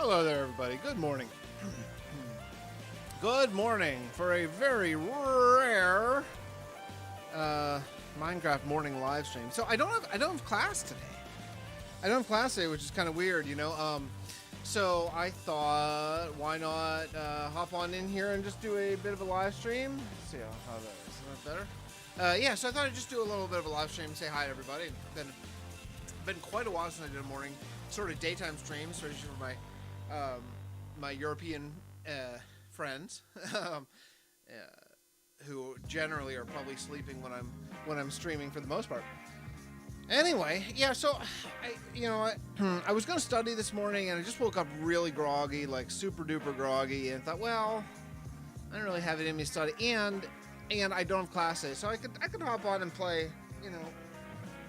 Hello there, everybody. Good morning. Good morning for a very rare Minecraft morning live stream. So I don't have class today. I don't have class today, which is kind of weird, you know. So I thought, why not hop on in here and just do a bit of a live stream? Let's see how that is. Is that better? Yeah. So I thought I'd just do a little bit of a live stream and say hi to everybody. Been quite a while since I did a morning sort of daytime stream, especially for my European friends who generally are probably sleeping when I'm streaming for the most part. Anyway, yeah, so I was going to study this morning and I just woke up really groggy, like super duper groggy, and thought, well, I don't really have it in me to study, and I don't have classes, so I could hop on and play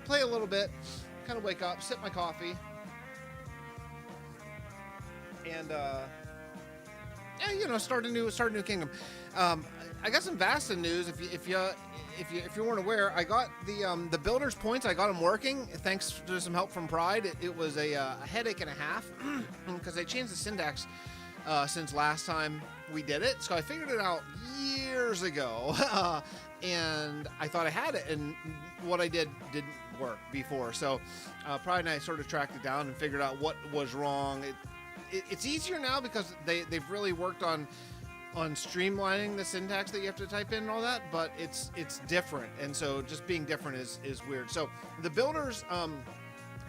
a little bit, kind of wake up, sip my coffee, and start a new kingdom. I got some Vasta news. If you weren't aware, I got the builders points. I got them working thanks to some help from Pride. It was a headache and a half because they changed the syntax since last time we did it. So I figured it out years ago, and I thought I had it, and what I did didn't work before. So Pride and I sort of tracked it down and figured out what was wrong. It's easier now because they've really worked on streamlining the syntax that you have to type in and all that, but it's different, and so just being different is weird. So the builders,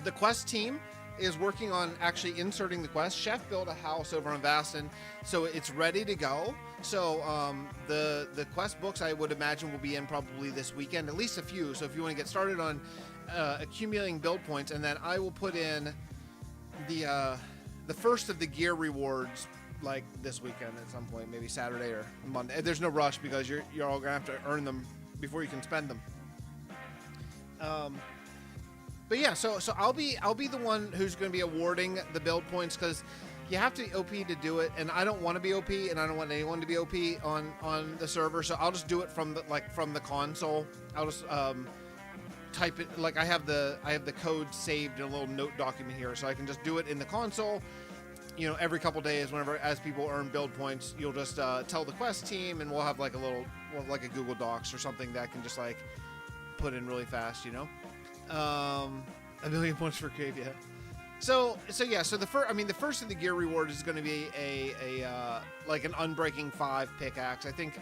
the quest team is working on actually inserting the quest. Chef built a house over on Vastin, so it's ready to go. So the quest books, I would imagine, will be in probably this weekend, at least a few. So if you want to get started on accumulating build points, and then I will put in the first of the gear rewards like this weekend at some point, maybe Saturday or Monday. There's no rush because you're all gonna have to earn them before you can spend them. But yeah, so I'll be the one who's going to be awarding the build points, because you have to be OP to do it, and I don't want to be OP, and I don't want anyone to be OP on the server. So I'll just do it from the console. I'll just type it, like I have the code saved in a little note document here, so I can just do it in the console. Every couple days, as people earn build points, you'll just tell the quest team, and we'll have like a Google Docs or something that can just like put in really fast. 1,000,000 points for Cave, yeah. So the first of the gear reward is going to be a like an Unbreaking 5 pickaxe. I think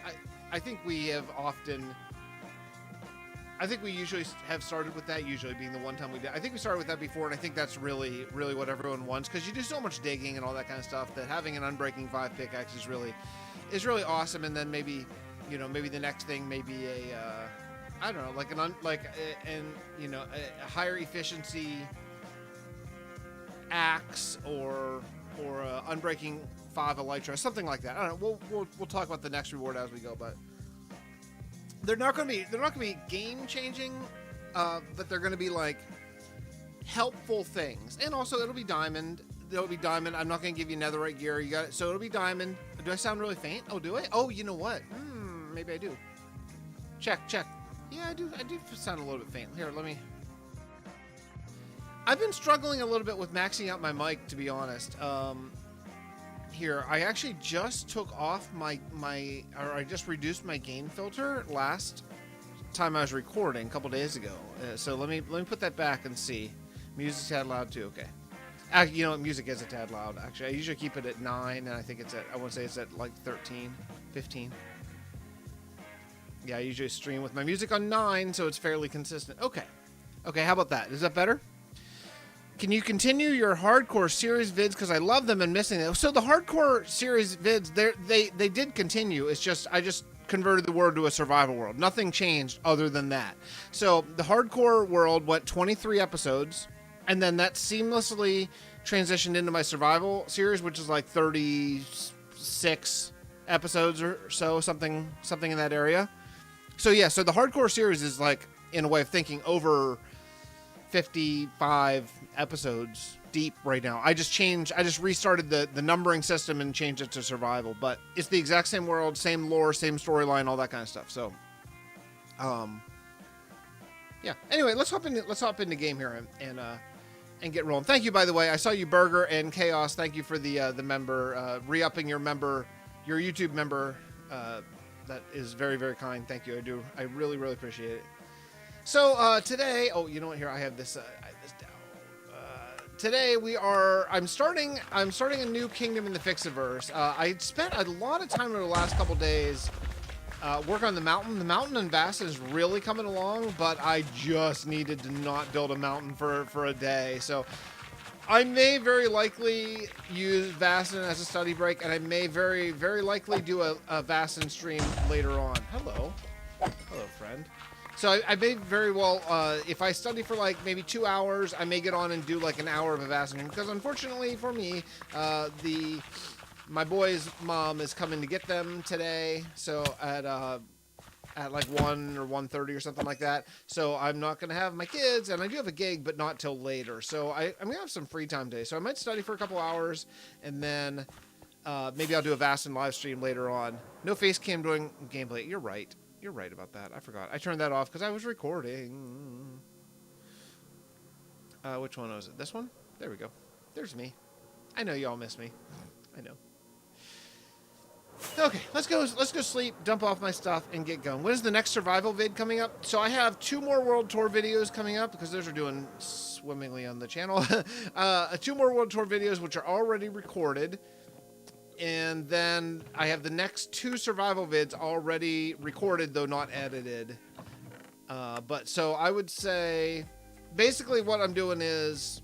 we have often. I think we usually have started with that, usually being the one time we did. I think we started with that before, and I think that's really, really what everyone wants, because you do so much digging and all that kind of stuff that having an Unbreaking 5 pickaxe is really awesome. And then maybe the next thing may be I don't know, a higher efficiency axe or Unbreaking 5 elytra, something like that. I don't know. We'll talk about the next reward as we go, but. They're not going to be game changing, but they're going to be like helpful things. And also it'll be diamond. I'm not going to give you netherite gear. You got it. So it'll be diamond. Do I sound really faint? Oh, do I? Oh, you know what? Maybe I do. Check. Yeah, I do sound a little bit faint. Here, let me. I've been struggling a little bit with maxing out my mic, to be honest. Here, I actually just took off I just reduced my gain filter last time I was recording a couple days ago. So let me put that back and see. Music's a tad loud too. Okay. You know what? Music is a tad loud. Actually, I usually keep it at 9, and I think I want to say it's at like 13, 15. Yeah, I usually stream with my music on 9, so it's fairly consistent. Okay. How about that? Is that better? Can you continue your hardcore series vids, because I love them and missing them? So the hardcore series vids, they did continue. It's just I just converted the world to a survival world. Nothing changed other than that. So the hardcore world went 23 episodes, and then that seamlessly transitioned into my survival series, which is like 36 episodes or so, something in that area. So yeah, so the hardcore series is like, in a way of thinking, over 55 episodes deep right now. I just restarted the numbering system and changed it to survival, but it's the exact same world, same lore, same storyline, all that kind of stuff. So yeah, anyway, let's hop into game here and and get rolling. Thank you, by the way. I saw you, Burger and Chaos. Thank you for the member, re-upping your YouTube member. That is very, very kind. Thank you. I really, really appreciate it. So today, oh, you know what? Here I have this. This down. Today I'm starting a new kingdom in the Fixxitt412. I spent a lot of time over the last couple days working on the mountain. The mountain in Vasa is really coming along, but I just needed to not build a mountain for a day. So I may very likely use Vasen as a study break, and I may very, very likely do a Vasen stream later on. Hello, friend. So I may very well, if I study for like maybe 2 hours, I may get on and do like an hour of a Vasen, because unfortunately for me, my boy's mom is coming to get them today. So at like 1 or 1:30 or something like that. So I'm not going to have my kids, and I do have a gig, but not till later. So I'm going to have some free time today. So I might study for a couple hours, and then maybe I'll do a Vasen live stream later on. No Facecam doing gameplay. You're right. You're right about that. I forgot. I turned that off because I was recording. Which one was it? This one? There we go. There's me. I know y'all miss me. I know. Okay, let's go sleep, dump off my stuff, and get going. When is the next survival vid coming up? So I have 2 more World Tour videos coming up, because those are doing swimmingly on the channel. 2 more World Tour videos, which are already recorded. And then I have the next 2 survival vids already recorded, though not edited. But so I would say, basically what I'm doing is,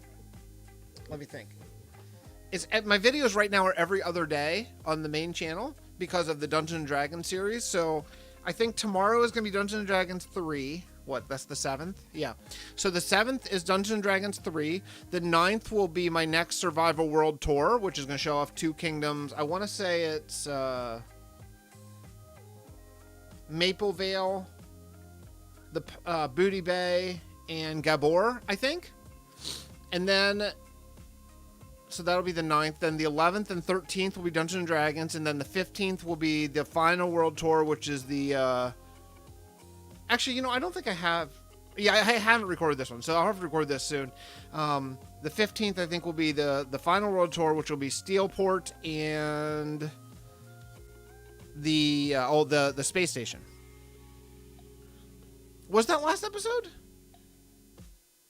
let me think. My videos right now are every other day on the main channel because of the Dungeons & Dragons series. So I think tomorrow is going to be Dungeons & Dragons 3. What, that's the 7th? Yeah. So the 7th is Dungeons & Dragons 3. The 9th will be my next Survival World Tour, which is going to show off 2 kingdoms. I want to say it's Maple Vale, the Booty Bay, and Gabor, I think. And then, so that'll be the 9th. Then the 11th and 13th will be Dungeons & Dragons. And then the 15th will be the final World Tour, which is the... Actually, you know, I don't think I have... Yeah, I haven't recorded this one, so I'll have to record this soon. The 15th, I think, will be the final World Tour, which will be Steelport and the space station. Was that last episode?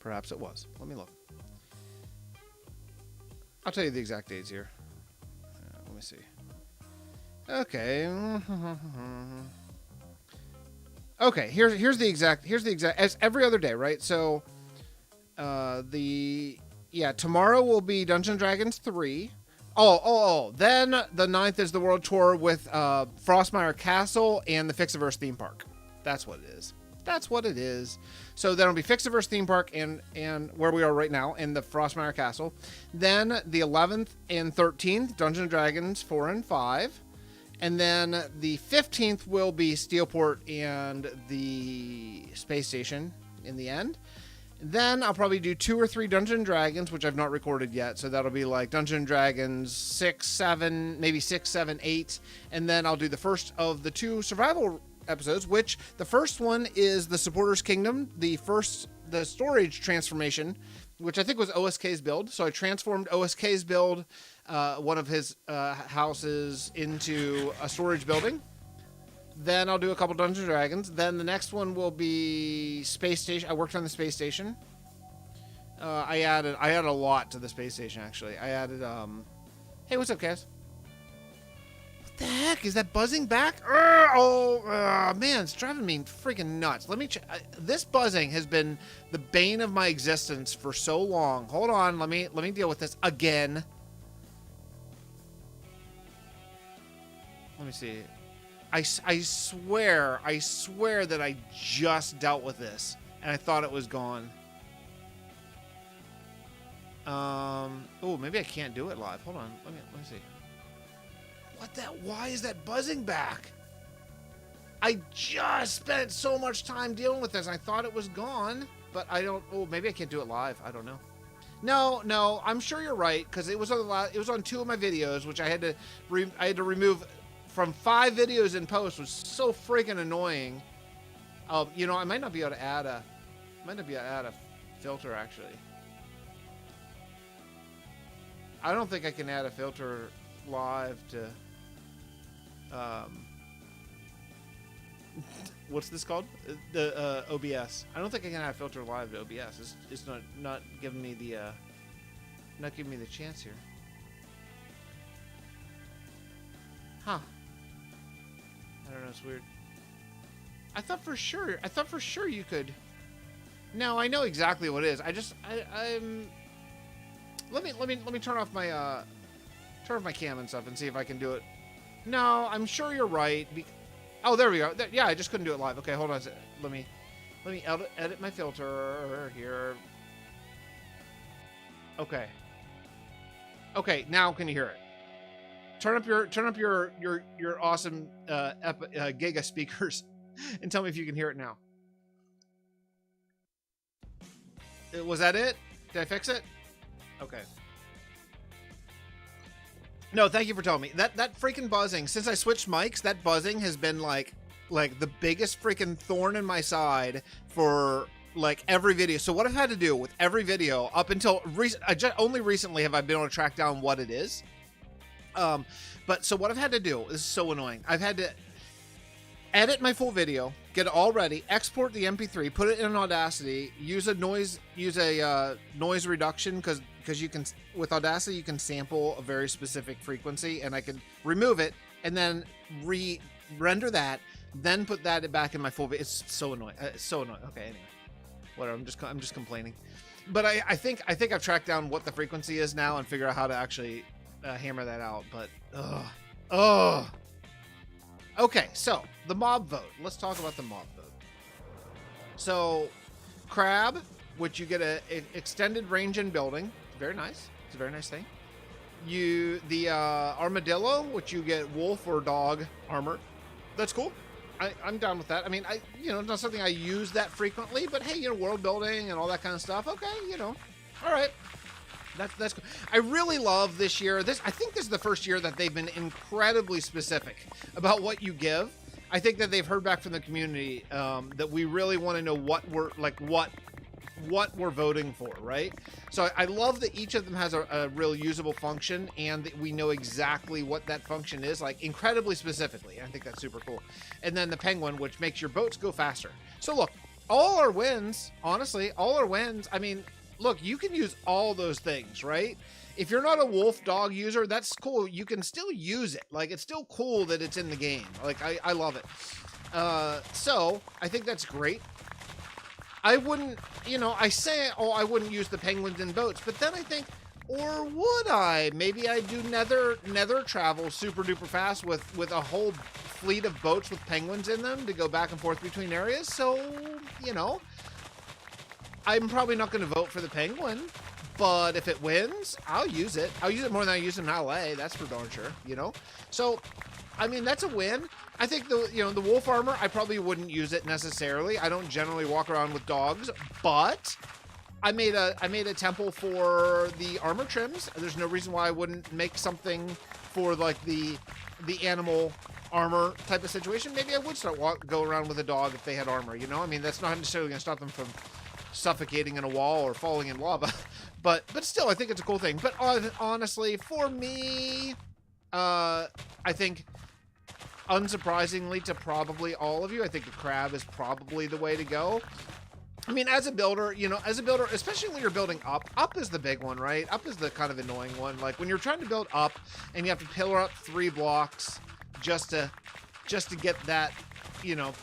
Perhaps it was. Let me look. I'll tell you the exact dates here. Let me see. Okay. Okay, here's the exact as every other day, right? So tomorrow will be Dungeons & Dragons 3. Then the 9th is the World Tour with Frostmire Castle and the Fixxitt412 theme park. That's what it is. That's what it is. So then it'll be Fixxitt412 theme park and where we are right now in the Frostmire Castle. Then the 11th and 13th, Dungeons & Dragons 4 and 5. And then the 15th will be Steelport and the space station in the end. Then I'll probably do 2 or 3 Dungeons & Dragons, which I've not recorded yet. So that'll be like Dungeons & Dragons 6, 7, maybe 6, 7, 8. And then I'll do the first of the 2 survival episodes, which the first one is the Supporters Kingdom, the storage transformation, which I think was OSK's build. So I transformed OSK's build, one of his houses, into a storage building. Then I'll do a couple Dungeons & Dragons. Then the next one will be Space Station. I worked on the space station. I added a lot to the space station, actually. I added, hey, what's up, Cass? What the heck? Is that buzzing back? Man, it's driving me freaking nuts. Let me check. This buzzing has been the bane of my existence for so long. Hold on. Let me deal with this again. Let me see. I swear that I just dealt with this and I thought it was gone. Maybe I can't do it live. Hold on. Let me see. Why is that buzzing back? I just spent so much time dealing with this. I thought it was gone, but I don't. Maybe I can't do it live. I don't know. No, I'm sure you're right, because it was on 2 of my videos, which I had to remove from 5 videos in post. Was so freaking annoying. I might not be able to add a filter, actually. I don't think I can add a filter live to, what's this called? The OBS. I don't think I can add a filter live to OBS. It's not giving me the chance here. Huh. I don't know, it's weird. I thought for sure you could. No, I know exactly what it is. I'm let me turn off my cam and stuff and see if I can do it. No, I'm sure you're right. Oh, there we go. Yeah, I just couldn't do it live. Okay, hold on. Let me edit my filter here. Okay. Okay, now can you hear it? Turn up your awesome Giga speakers and tell me if you can hear it now. Was that it? Did I fix it? Okay. No, thank you for telling me. That freaking buzzing, since I switched mics, that buzzing has been like the biggest freaking thorn in my side for like every video. So what I've had to do with every video up until only recently have I been able to track down what it is. But so what I've had to do, this is so annoying. I've had to edit my full video, get it all ready, export the MP3, put it in Audacity, use a noise reduction because you can, with Audacity, you can sample a very specific frequency, and I can remove it and then render that, then put that back in my full video. It's so annoying. It's so annoying. Okay, anyway, whatever. I'm just complaining. But I think I've tracked down what the frequency is now and figure out how to actually hammer that out. But okay, so the mob vote. Let's talk about the mob vote. So crab, which you get a extended range in building, very nice. It's a very nice thing. The armadillo, which you get wolf or dog armor. That's cool. I'm down with that. I mean, it's not something I use that frequently, but hey, world building and all that kind of stuff. Okay, all right. That's cool. I really love this year. I think this is the first year that they've been incredibly specific about what you give. I think that they've heard back from the community that we really want to know what we're voting for, right? So I love that each of them has a real usable function and that we know exactly what that function is, like incredibly specifically. I think that's super cool. And then the penguin, which makes your boats go faster. So look, all our wins, honestly, I mean, look, you can use all those things, right? If you're not a wolf dog user, that's cool. You can still use it. Like, it's still cool that it's in the game. Like, I love it. So I think that's great. I wouldn't, I say, I wouldn't use the penguins in boats, but then I think, or would I? Maybe I do nether travel super duper fast with a whole fleet of boats with penguins in them to go back and forth between areas. So, I'm probably not going to vote for the penguin, but if it wins, I'll use it. I'll use it more than I use in LA. That's for darn sure, So, I mean, that's a win. I think the wolf armor, I probably wouldn't use it necessarily. I don't generally walk around with dogs, but I made a temple for the armor trims. There's no reason why I wouldn't make something for like the animal armor type of situation. Maybe I would go around with a dog if they had armor. I mean, that's not necessarily going to stop them from suffocating in a wall or falling in lava, but still, I think it's a cool thing. But honestly, for me, I think, unsurprisingly to probably all of you, I think the crab is probably the way to go. I mean, as a builder, especially when you're building up is the big one, right? Up is the kind of annoying one. Like when you're trying to build up and you have to pillar up 3 blocks just to get that,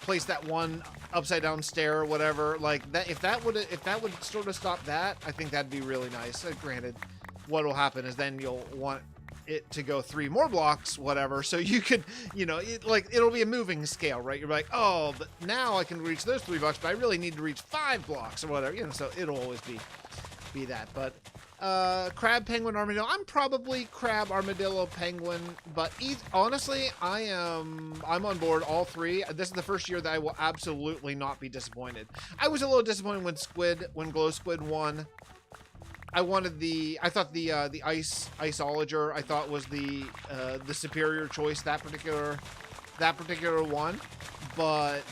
place that one upside down stair or whatever. Like that, if that would sort of stop that, I think that'd be really nice. Granted, what will happen is then you'll want it to go 3 more blocks, whatever, so you could, it'll be a moving scale, right? You're like, oh, but now I can reach those 3 blocks, but I really need to reach 5 blocks or whatever, so it'll always be that. But crab, penguin, armadillo, I'm probably crab, armadillo, penguin, but honestly, I'm on board all 3. This is the first year that I will absolutely not be disappointed. I was a little disappointed when Glow Squid won. I thought the Iceologer I thought was the superior choice, that particular one, but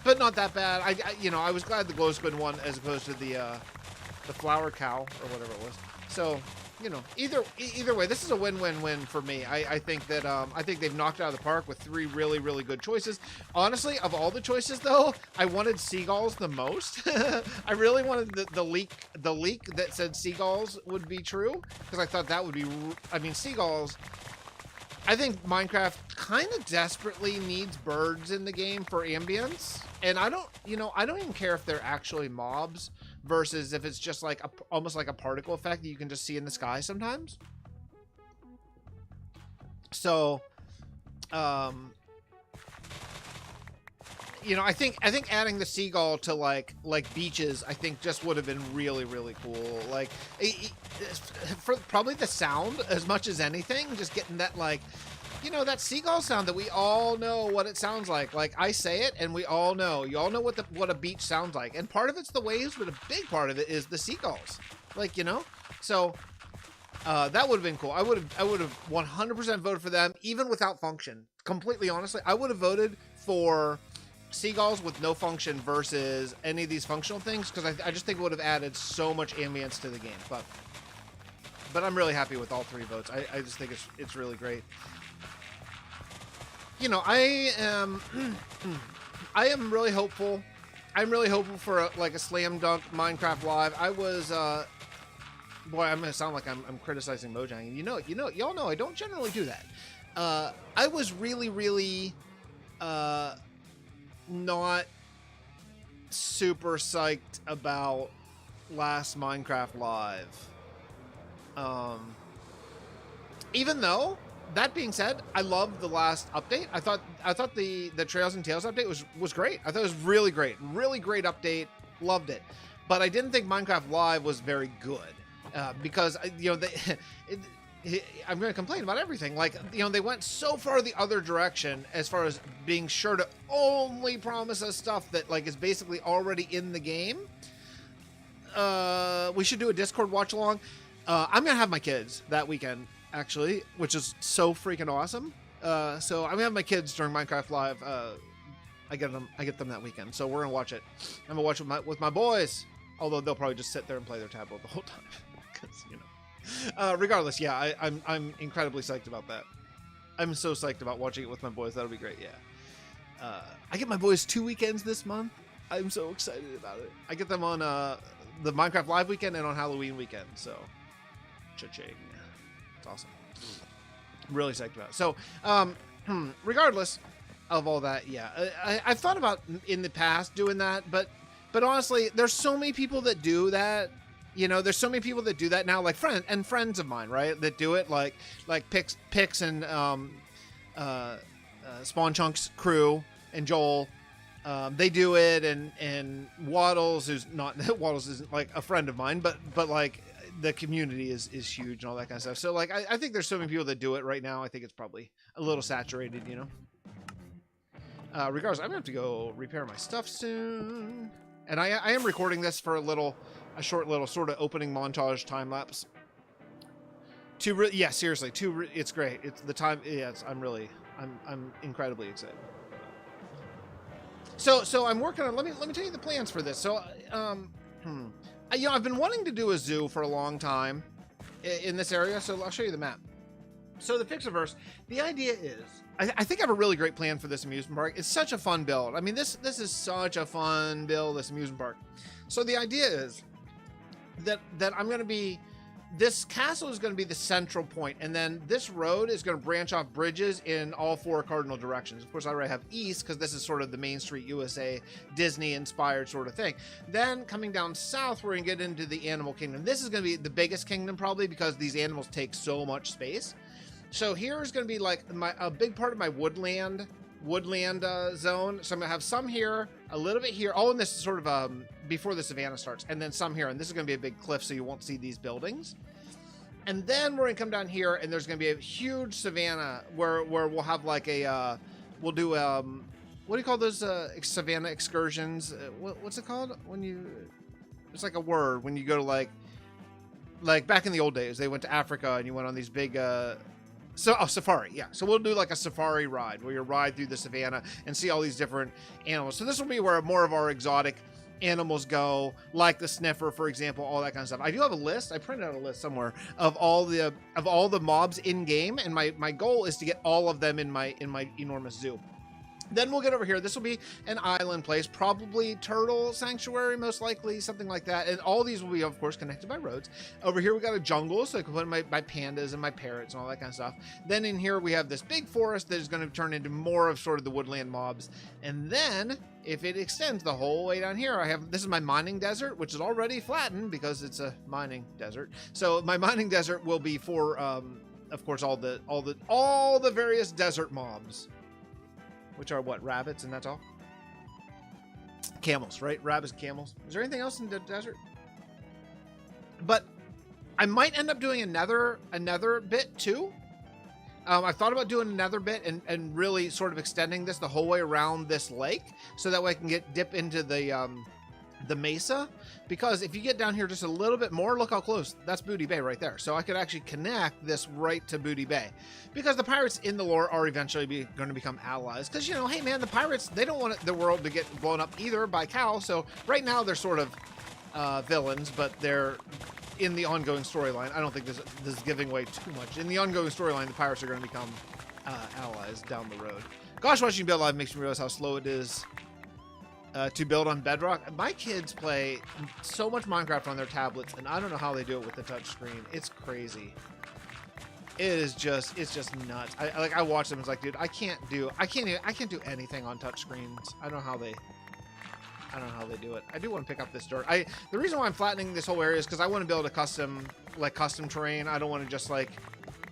not that bad. I was glad the Glow Squid won as opposed to the flower cow or whatever it was. So, you know, either way, this is a win-win-win for me. I think that I think they've knocked it out of the park with 3 really, really good choices. Honestly, of all the choices though, I wanted seagulls the most. I really wanted the leak that said seagulls would be true, because I thought that would be, I mean, seagulls, I think Minecraft kind of desperately needs birds in the game for ambience. And I don't even care if they're actually mobs versus if it's just like almost like a particle effect that you can just see in the sky sometimes. So, you know, I think adding the seagull to like beaches, I think just would have been really, really cool. Like, for probably the sound as much as anything, just getting that, like, you know, that seagull sound that we all know what it sounds like. Like, I say it and we all know. You all know what a beach sounds like. And part of it's the waves, but a big part of it is the seagulls. Like, you know? So that would have been cool. I would have 100% voted for them, even without function. Completely honestly, I would have voted for seagulls with no function versus any of these functional things, because I just think it would have added so much ambience to the game. But I'm really happy with all 3 votes. I just think it's really great. You know, I am really hopeful. I'm really hopeful for like a slam dunk Minecraft Live. I was boy, I'm gonna sound like I'm criticizing Mojang. Y'all know I don't generally do that. I was really not super psyched about last Minecraft Live. Even though, that being said, I loved the last update. I thought the Trails and Tales update was great. I thought it was really great update. Loved it. But I didn't think Minecraft Live was very good, because, you know, I'm going to complain about everything. Like, you know, they went so far the other direction as far as being sure to only promise us stuff that, like, is basically already in the game. We should do a Discord watch along. I'm going to have my kids that weekend, actually, which is so freaking awesome. So I'm gonna have my kids during Minecraft Live. I get them that weekend, so we're gonna watch it. I'm gonna watch it with my boys, although they'll probably just sit there and play their tablet the whole time, because, you know. Regardless, yeah, I'm incredibly psyched about that. I'm so psyched about watching it with my boys. That'll be great. Yeah, I get my boys 2 weekends this month. I'm so excited about it. I get them on the Minecraft Live weekend and on Halloween weekend. So, cha-ching. Awesome. I'm really psyched about it. So, regardless of all that, yeah, I've thought about in the past doing that, but honestly, there's so many people that do that. You know, there's so many people that do that now, like friends of mine, right, that do it, like Pix and Spawn Chunk's crew and Joel. They do it, and Waddles, who's not Waddles isn't like a friend of mine, but like, the community is huge and all that kind of stuff. So, like, I think there's so many people that do it right now. I think it's probably a little saturated, you know. Regardless, I'm gonna have to go repair my stuff soon, and I am recording this for a short little sort of opening montage time lapse. Yeah, seriously, it's great. It's the time. Yes, I'm incredibly excited. So I'm working on. Let me tell you the plans for this. So, you know, I've been wanting to do a zoo for a long time in this area, so I'll show you the map. So the Fixxitt412, the idea is, I think I have a really great plan for this amusement park. It's such a fun build. I mean, this is such a fun build, this amusement park. So the idea is that I'm going to be, this castle is going to be the central point, and then this road is going to branch off bridges in all 4 cardinal directions. Of course, I already have east, because this is sort of the Main Street USA Disney-inspired sort of thing. Then, coming down south, we're going to get into the animal kingdom. This is going to be the biggest kingdom, probably, because these animals take so much space. So here is going to be, like, a big part of my woodland zone. So I'm gonna have some here, a little bit here. Oh, and this is sort of before the savannah starts, and then some here. And this is gonna be a big cliff, so you won't see these buildings. And then we're gonna come down here, and there's gonna be a huge savannah where we'll have like a we'll do what do you call those savannah excursions? What's it called when you? It's like a word when you go to like back in the old days, they went to Africa and you went on these big safari, yeah. So we'll do like a safari ride where you ride through the savannah and see all these different animals. So this will be where more of our exotic animals go, like the sniffer, for example, all that kind of stuff. I do have a list. I printed out a list somewhere of all the mobs in game, and my goal is to get all of them in my enormous zoo. Then we'll get over here. This will be an island place, probably turtle sanctuary, most likely, something like that. And all these will be, of course, connected by roads. Over here, we got a jungle, so I can put my pandas and my parrots and all that kind of stuff. Then in here, we have this big forest that is going to turn into more of sort of the woodland mobs. And then, if it extends the whole way down here, this is my mining desert, which is already flattened because it's a mining desert. So my mining desert will be for, of course, all the various desert mobs. Which are what? Rabbits, and that's all? Camels, right? Rabbits and camels. Is there anything else in the desert? But I might end up doing another bit too. I thought about doing another bit and really sort of extending this the whole way around this lake, so that way I can dip into the mesa. Because if you get down here just a little bit more, look how close. That's Booty Bay right there. So I could actually connect this right to Booty Bay. Because the pirates in the lore are eventually going to become allies. Because, you know, hey man, the pirates, they don't want the world to get blown up either by Cal. So right now they're sort of villains, but they're in the ongoing storyline. I don't think this is giving away too much. In the ongoing storyline, the pirates are going to become allies down the road. Gosh, watching Build Live makes me realize how slow it is to build on Bedrock. My kids play so much Minecraft on their tablets, and I don't know how they do it with the touch screen. It's crazy. It's just nuts. I watch them. It's like, dude, I can't do anything on touch screens. I don't know how they do it. I do want to pick up this dirt. The reason why I'm flattening this whole area is because I want to build a custom terrain. I don't want to just like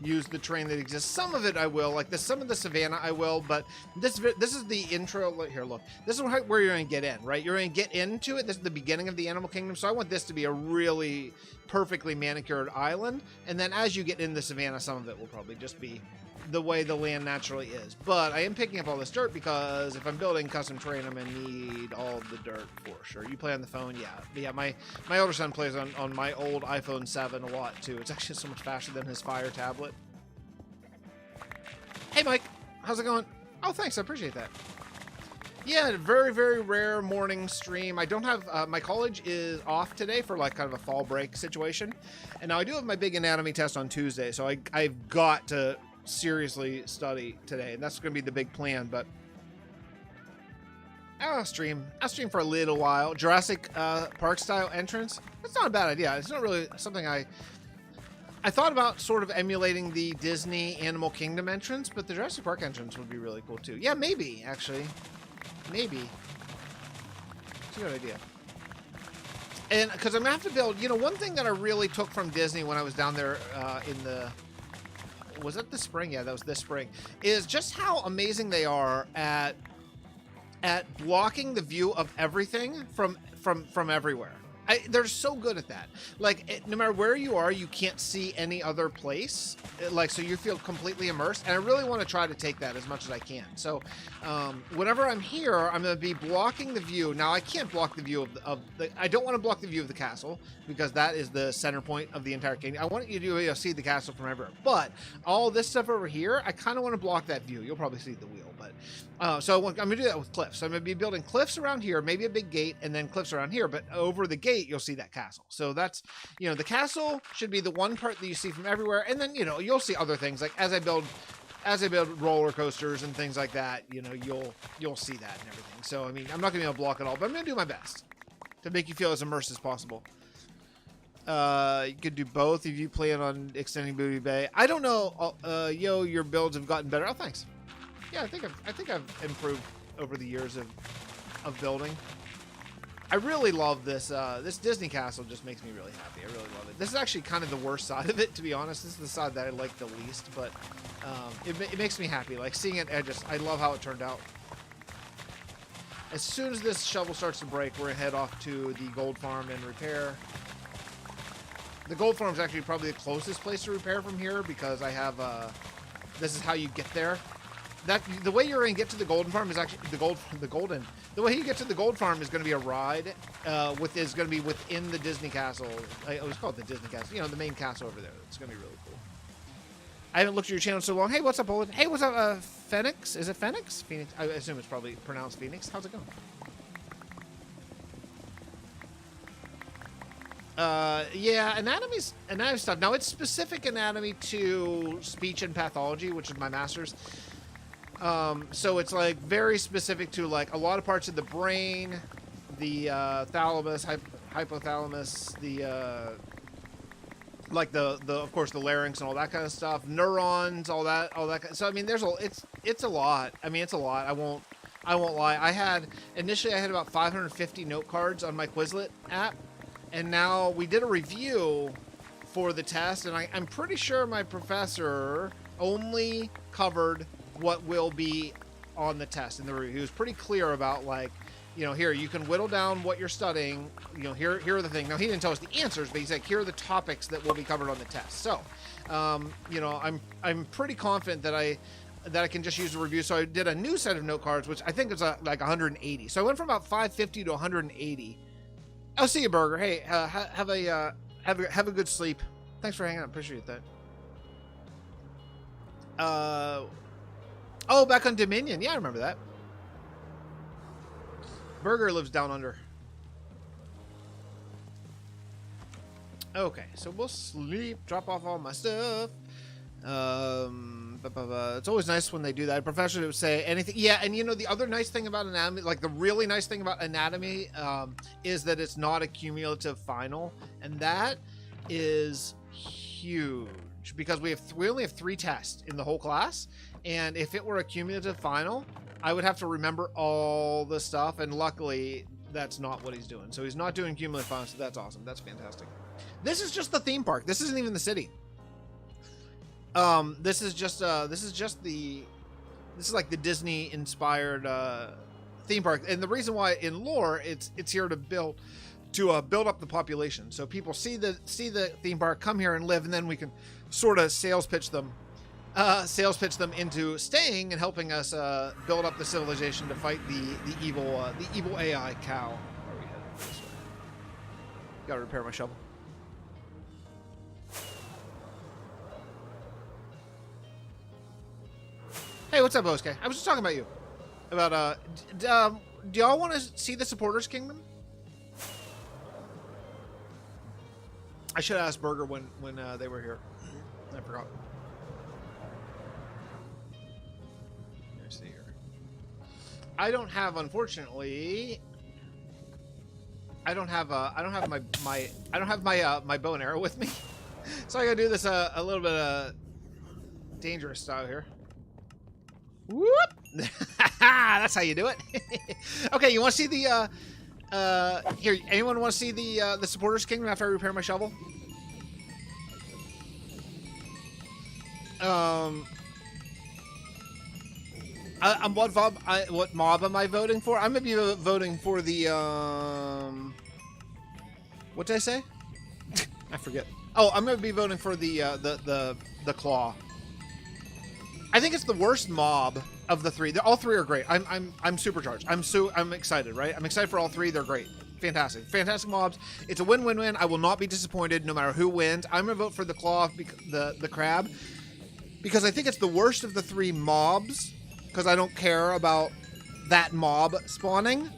use the terrain that exists. Some of it I will, like some of the savannah I will, but this is the intro. Here, look. This is where you're going to get in, right? You're going to get into it. This is the beginning of the animal kingdom. So I want this to be a really perfectly manicured island. And then as you get in the savannah, some of it will probably just be the way the land naturally is. But I am picking up all this dirt because if I'm building custom terrain, I'm going to need all the dirt for sure. You play on the phone? Yeah. My older son plays on my old iPhone 7 a lot too. It's actually so much faster than his Fire tablet. Hey Mike, how's it going? Oh, thanks. I appreciate that. Yeah, very, very rare morning stream. I don't have, my college is off today for like kind of a fall break situation. And now I do have my big anatomy test on Tuesday. So I've got to seriously study today, and that's going to be the big plan. But I'll stream for a little while. Jurassic Park style entrance, that's not a bad idea. It's not really something I thought about sort of emulating the Disney Animal Kingdom entrance, but the Jurassic Park entrance would be really cool too. Yeah, maybe actually, maybe it's a good idea. And because I'm gonna have to build, you know, one thing that I really took from Disney when I was down there was that this spring? Yeah, that was this spring. Is just how amazing they are at blocking the view of everything from everywhere. They're so good at that. Like, no matter where you are, you can't see any other place. Like, so you feel completely immersed. And I really want to try to take that as much as I can. So, whenever I'm here, I'm going to be blocking the view. Now, I can't block the view I don't want to block the view of the castle because that is the center point of the entire kingdom. I want you to see the castle from everywhere. But all this stuff over here, I kind of want to block that view. You'll probably see the wheel, but so I'm going to do that with cliffs. So I'm going to be building cliffs around here, maybe a big gate, and then cliffs around here. But over the gate, you'll see that castle. So that's, you know, the castle should be the one part that you see from everywhere. And then, you know, you'll see other things like as I build roller coasters and things like that, you know, you'll see that and everything. So, I mean, I'm not going to be able to block it all, but I'm going to do my best to make you feel as immersed as possible. You could do both if you plan on extending Booty Bay. I don't know. Your builds have gotten better. Oh, thanks. Yeah, I think I've improved over the years of building. I really love this. This Disney castle just makes me really happy. I really love it. This is actually kind of the worst side of it, to be honest. This is the side that I like the least, but it makes me happy. Like seeing it, I love how it turned out. As soon as this shovel starts to break, we're gonna head off to the gold farm and repair. The gold farm is actually probably the closest place to repair from here because I have. This is how you get there. The way you're going to get to the golden farm is actually the way you get to the gold farm is going to be a ride. Is going to be within the Disney castle. I always call it the Disney castle. You know, the main castle over there. It's going to be really cool. I haven't looked at your channel so long. Hey, what's up, Olin? Hey, what's up, Phoenix? Is it Phoenix? Phoenix. I assume it's probably pronounced Phoenix. How's it going? Yeah, anatomy stuff. Now it's specific anatomy to speech and pathology, which is my master's. So it's like very specific to like a lot of parts of the brain, the thalamus, hypothalamus, the like the of course the larynx and all that kind of stuff, neurons, all that. So I mean, it's a lot. I mean, it's a lot. I won't lie. Initially I had about 550 note cards on my Quizlet app, and now we did a review for the test, and I'm pretty sure my professor only covered what will be on the test in the review. He was pretty clear about like, you know, here you can whittle down what you're studying. You know, here are the things. Now he didn't tell us the answers, but he's like, here are the topics that will be covered on the test. So, you know, I'm pretty confident that I can just use the review. So I did a new set of note cards, which I think is like 180. So I went from about 550 to 180. I'll see you, Burger. Hey, have a good sleep. Thanks for hanging out. Appreciate that. Oh, back on Dominion. Yeah, I remember that. Burger lives down under. Okay, so we'll sleep, drop off all my stuff. It's always nice when they do that. A professor would say anything. Yeah, and you know, the other nice thing about anatomy, like the really nice thing about anatomy, is that it's not a cumulative final. And that is huge because we only have 3 tests in the whole class. And if it were a cumulative final, I would have to remember all the stuff. And luckily, that's not what he's doing. So he's not doing cumulative finals. So that's awesome. That's fantastic. This is just the theme park. This isn't even the city. This is like the Disney inspired theme park, and the reason why in lore it's here to build up the population, so people see the theme park, come here and live, and then we can sort of sales pitch them into staying and helping us build up the civilization to fight the evil AI cow. Where are we headed? This way. Gotta repair my shovel. Hey, what's up, Osuke? I was just talking about you. About, do y'all want to see the Supporters Kingdom? I should have asked Burger when they were here. I forgot. Let's see here. I don't have, unfortunately, I don't have my bow and arrow with me. So I gotta do this a little bit dangerous style here. Whoop! That's how you do it. Okay, you want to see the here? Anyone want to see the Supporters Kingdom after I repair my shovel? What mob am I voting for? I'm gonna be voting for the what did I say? I forget. Oh, I'm gonna be voting for the claw. I think it's the worst mob of the 3. All 3 are great. I'm supercharged. I'm excited, right? I'm excited for all 3. They're great. Fantastic mobs. It's a win-win-win. I will not be disappointed no matter who wins. I'm gonna vote for the claw, the crab, because I think it's the worst of the 3 mobs, because I don't care about that mob spawning.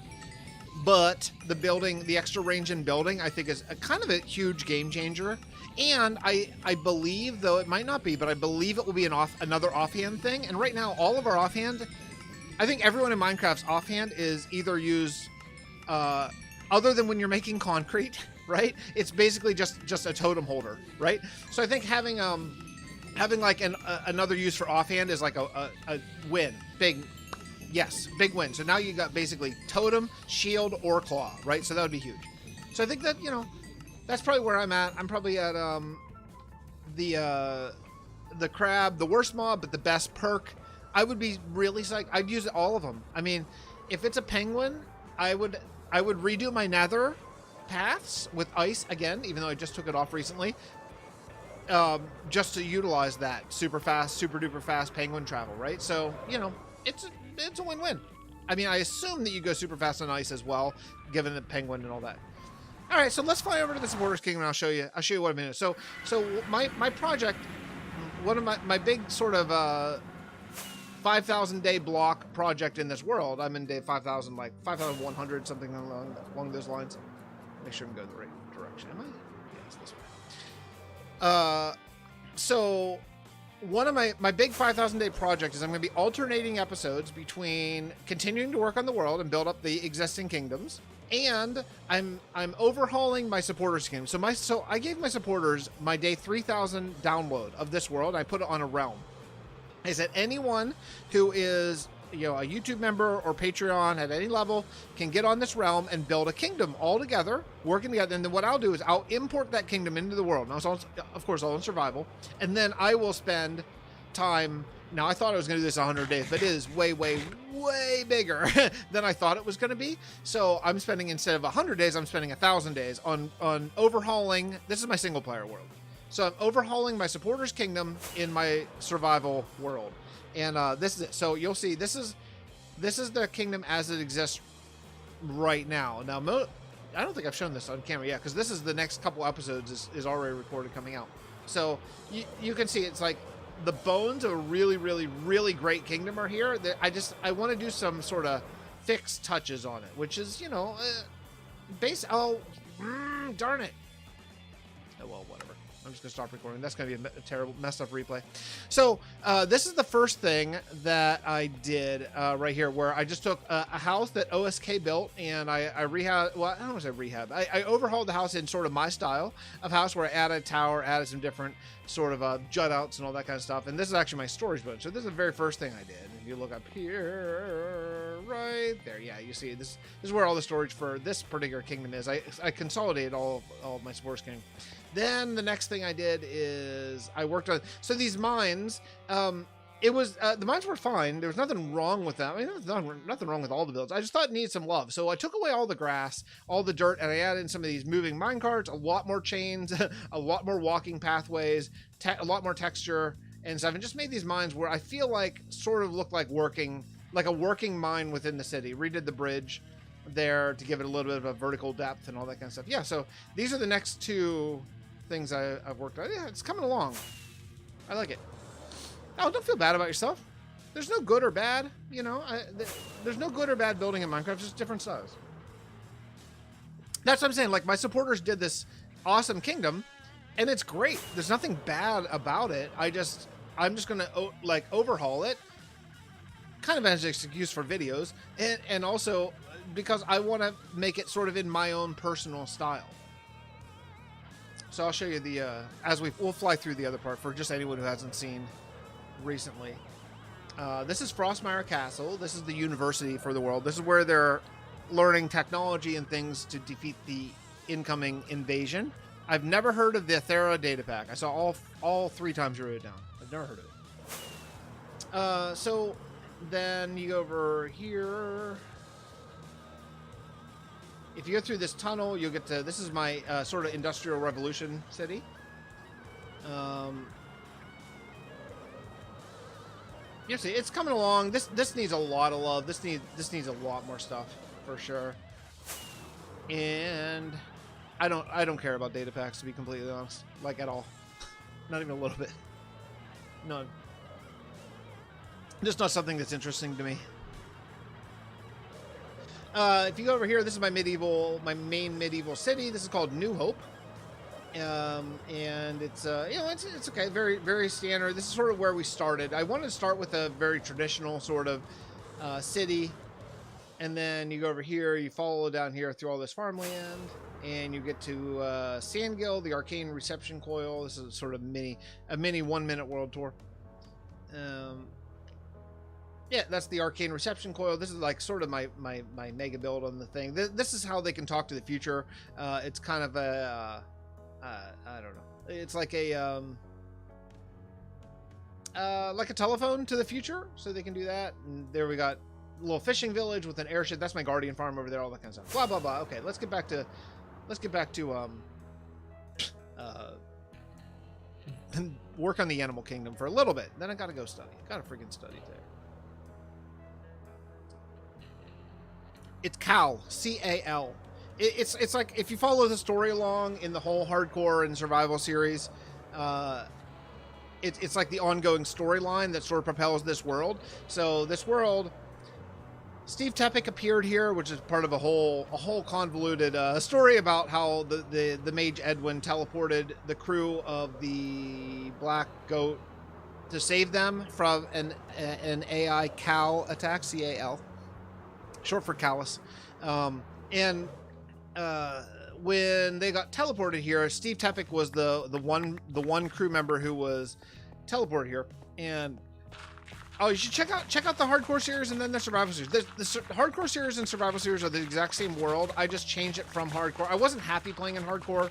But the extra range in building, I think is kind of a huge game changer. And I believe, though it might not be, but I believe it will be another offhand thing. And right now, all of our offhand, I think everyone in Minecraft's offhand is either used, other than when you're making concrete, right? It's basically just a totem holder, right? So I think having like another use for offhand is like a win, big win. So now you got basically totem, shield, or claw, right? So that would be huge. So I think that, you know, that's probably where I'm at. I'm probably at the crab, the worst mob, but the best perk. I would be really psyched. I'd use all of them. I mean, if it's a penguin, I would redo my nether paths with ice again, even though I just took it off recently, just to utilize that super duper fast penguin travel, right? So, you know, it's a win-win. I mean, I assume that you go super fast on ice as well, given the penguin and all that. All right, so let's fly over to the Supporters Kingdom and I'll show you what I'm in. So my project, one of my big sort of 5,000 day block project in this world. I'm in day 5,000, like 5,100, something along those lines. Make sure I'm going the right direction. direction. Am I? Yeah, it's this way. So one of my big 5,000 day project is I'm going to be alternating episodes between continuing to work on the world and build up the existing kingdoms, and I'm overhauling my supporters kingdom. So I gave my supporters my day 3,000 download of this world. I put it on a realm. I said anyone who is a YouTube member or Patreon at any level can get on this realm and build a kingdom all together, working together. And then what I'll do is I'll import that kingdom into the world. Now, of course, all in survival. And then I will spend time. Now, I thought I was going to do this 100 days, but it is way, way, way bigger than I thought it was going to be. So I'm spending, instead of 100 days, I'm spending 1,000 days on overhauling. This is my single player world. So I'm overhauling my supporters kingdom in my survival world. And this is it. So you'll see this is the kingdom as it exists right now. Now, I don't think I've shown this on camera yet, because this is the next couple episodes is already recorded coming out. So you can see it's like the bones of a really, really, really great kingdom are here. I want to do some sort of fixed touches on it, which is, darn it. Oh, well, whatever. I'm just going to stop recording. That's going to be a terrible, messed up replay. So this is the first thing that I did right here, where I just took a house that OSK built, and I rehab. Well, I don't want to say rehab. I overhauled the house in sort of my style of house, where I added a tower, added some different sort of jut outs and all that kind of stuff. And this is actually my storage bunch. So this is the very first thing I did. If you look up here, right there, yeah, you see this is where all the storage for this particular kingdom is. I consolidated all of my sports kingdom. Then the next thing I did is I worked on, so these mines, the mines were fine. There was nothing wrong with them. I mean, there was nothing wrong with all the builds. I just thought it needed some love. So I took away all the grass, all the dirt, and I added in some of these moving mine carts, a lot more chains, a lot more walking pathways, a lot more texture and stuff, and just made these mines where I feel like sort of look like a working mine within the city. Redid the bridge there to give it a little bit of a vertical depth and all that kind of stuff. Yeah, so these are the next two things I've worked on. Yeah, it's coming along. I like it. Oh, don't feel bad about yourself. There's no good or bad, there's no good or bad building in Minecraft, just different styles. That's what I'm saying. Like, my supporters did this awesome kingdom, and it's great. There's nothing bad about it. I'm just gonna overhaul it, kind of as an excuse for videos, and also because I want to make it sort of in my own personal style. So I'll show you we'll fly through the other part for just anyone who hasn't seen recently. This is Frostmire Castle. This is the university for the world. This is where they're learning technology and things to defeat the incoming invasion. I've never heard of the Thera data pack. I saw all 3 times you wrote it down. I've never heard of it. So then you go over here. If you go through this tunnel, you'll get to, this is my sort of industrial revolution city. You see, it's coming along. This needs a lot of love. This needs a lot more stuff for sure. And I don't care about data packs, to be completely honest, like at all. Not even a little bit. None. Just not something that's interesting to me. If you go over here, this is my main medieval city. This is called New Hope. And it's it's okay, very, very standard. This is sort of where we started. I wanted to start with a very traditional sort of city, and then you go over here, you follow down here through all this farmland, and you get to Sandgill, the arcane reception coil. This is sort of a mini 1-minute world tour. Yeah, that's the arcane reception coil. This is like sort of my mega build on the thing. This is how they can talk to the future. It's kind of a I don't know. It's like a telephone to the future, so they can do that. And there we got a little fishing village with an airship. That's my guardian farm over there. All that kind of stuff. Blah blah blah. Okay, let's get back to work on the animal kingdom for a little bit. Then I gotta go study. Gotta freaking study there. It's Cal, C-A-L. It's like, if you follow the story along in the whole hardcore and survival series, it's like the ongoing storyline that sort of propels this world. So this world Steve Tepek appeared here, which is part of a whole convoluted story about how the mage Edwin teleported the crew of the Black Goat to save them from an AI Cal attack, CAL, short for Callus. And when they got teleported here, Steve Tepek was the one crew member who was teleported here. And oh, you should check out the hardcore series and then the survival series. The hardcore series and survival series are the exact same world. I just changed it from hardcore. I wasn't happy playing in hardcore.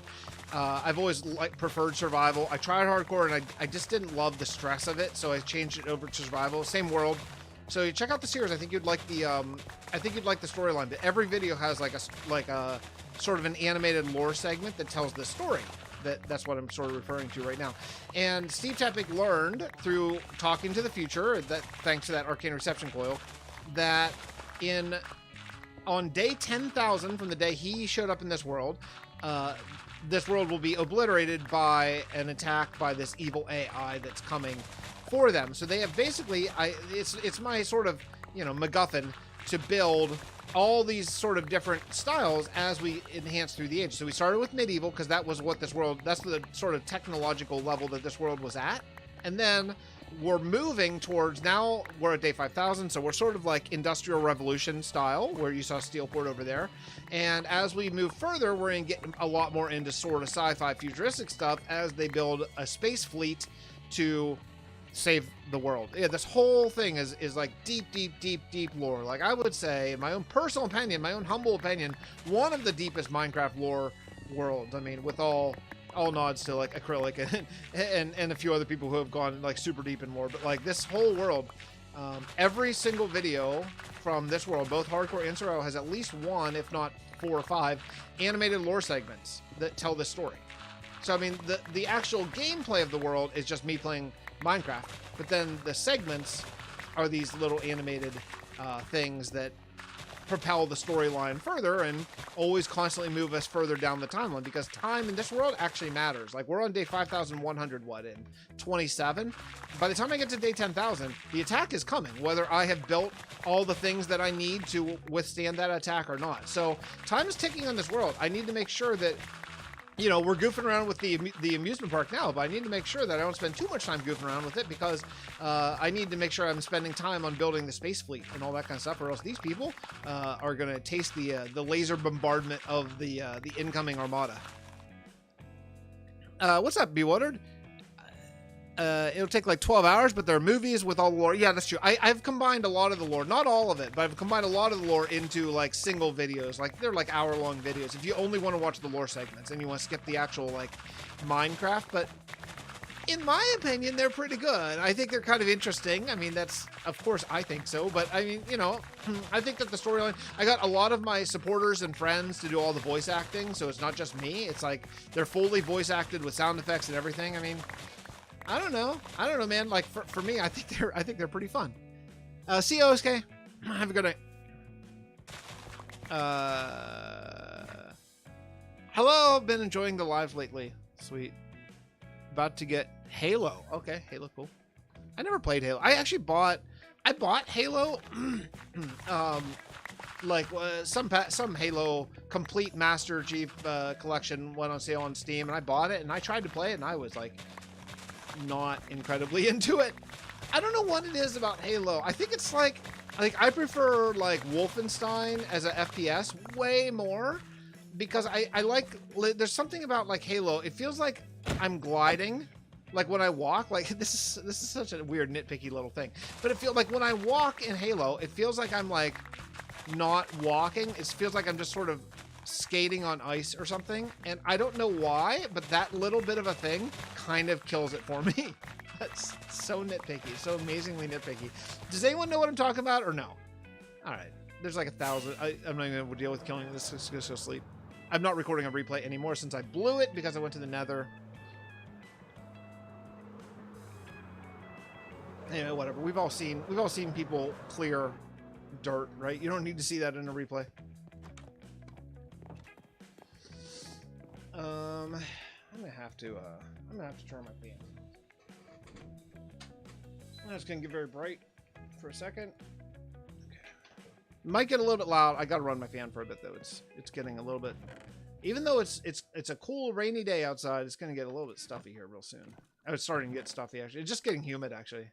I've always preferred survival. I tried hardcore and I just didn't love the stress of it, so I changed it over to survival. Same world. So you check out the series. I think you'd like the storyline. But every video has like a sort of an animated lore segment that tells the story. That's what I'm sort of referring to right now. And Steve Tepek learned through talking to the future, that thanks to that arcane reception coil, that on day 10,000 from the day he showed up in this world will be obliterated by an attack by this evil AI that's coming for them. So they have basically, it's my sort of, MacGuffin to build all these sort of different styles as we enhance through the age. So we started with medieval because that was what this world, that's the sort of technological level that this world was at. And then we're moving towards, now we're at day 5,000. So we're sort of like Industrial Revolution style, where you saw Steelport over there. And as we move further, we're going to get a lot more into sort of sci-fi futuristic stuff as they build a space fleet to save the world. Yeah, this whole thing is like deep lore. Like, I would say, in my own personal opinion, my own humble opinion, one of the deepest Minecraft lore worlds. I mean, with all nods to like Acrylic and a few other people who have gone like super deep in lore, but like this whole world, every single video from this world, both hardcore and survival, has at least one, if not 4 or 5 animated lore segments that tell this story. So I mean, the actual gameplay of the world is just me playing Minecraft, but then the segments are these little animated things that propel the storyline further and always constantly move us further down the timeline, because time in this world actually matters. Like, we're on day 5,100 in 27. By the time I get to day 10,000, the attack is coming, whether I have built all the things that I need to withstand that attack or not. So time is ticking on this world. I need to make sure that, we're goofing around with the amusement park now, but I need to make sure that I don't spend too much time goofing around with it, because I need to make sure I'm spending time on building the space fleet and all that kind of stuff, or else these people are going to taste the laser bombardment of the incoming armada. What's up, Bewildered? It'll take like 12 hours, but there are movies with all the lore. Yeah, that's true. I've combined a lot of the lore, not all of it, but I've combined a lot of the lore into like single videos. Like, they're like hour-long videos if you only want to watch the lore segments and you want to skip the actual like Minecraft. But in my opinion, they're pretty good. I think they're kind of interesting. I mean, that's, of course, I think so, but I mean, I think that the storyline, I got a lot of my supporters and friends to do all the voice acting, so it's not just me. It's like they're fully voice acted with sound effects and everything. I mean, I don't know, man. Like, for me, I think they're pretty fun. See you, OSK. Have a good night. Hello. Been enjoying the live lately. Sweet. About to get Halo. Okay, Halo, cool. I never played Halo. I bought Halo. Some Halo Complete Master Chief collection went on sale on Steam, and I bought it, and I tried to play it, and I was like, not incredibly into it. I don't know what it is about Halo. I think it's like I prefer like Wolfenstein as a FPS way more, because I like, there's something about like Halo. It feels like I'm gliding, like when I walk. Like, this is such a weird nitpicky little thing, but it feels like when I walk in Halo, it feels like I'm like not walking. It feels like I'm just sort of skating on ice or something, and I don't know why, but that little bit of a thing kind of kills it for me. That's so nitpicky, so amazingly nitpicky. Does anyone know what I'm talking about, or no? All right, there's like 1,000. I'm not even gonna deal with killing this. Just go sleep. I'm not recording a replay anymore since I blew it because I went to the Nether. Anyway, whatever. We've all seen people clear dirt, right? You don't need to see that in a replay. I'm gonna have to turn my fan. I'm just gonna get very bright for a second. Okay. Might get a little bit loud. I got to run my fan for a bit though. It's getting a little bit. Even though it's a cool rainy day outside, it's gonna get a little bit stuffy here real soon. I was starting to get stuffy actually. It's just getting humid actually.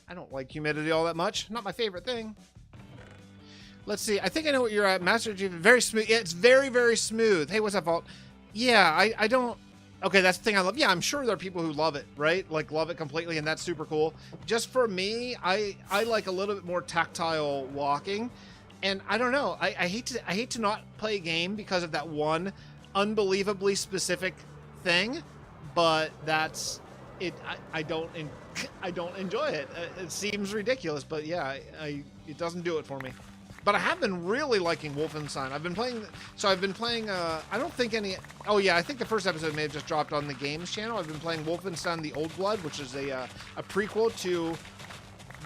I don't like humidity all that much. Not my favorite thing. Let's see. I think I know what you're at. Master Chief. Very smooth. Yeah, it's very, very smooth. Hey, what's up, Vault? Yeah, I don't. Okay, that's the thing I love. Yeah, I'm sure there are people who love it, right? Like love it completely, and that's super cool. Just for me, I like a little bit more tactile walking, and I don't know. I hate to not play a game because of that one unbelievably specific thing, but that's it. I don't enjoy it. It seems ridiculous, but yeah, it doesn't do it for me. But I have been really liking Wolfenstein. I've been playing, I don't think any, oh yeah, I think the first episode may have just dropped on the games channel. I've been playing Wolfenstein The Old Blood, which is a prequel to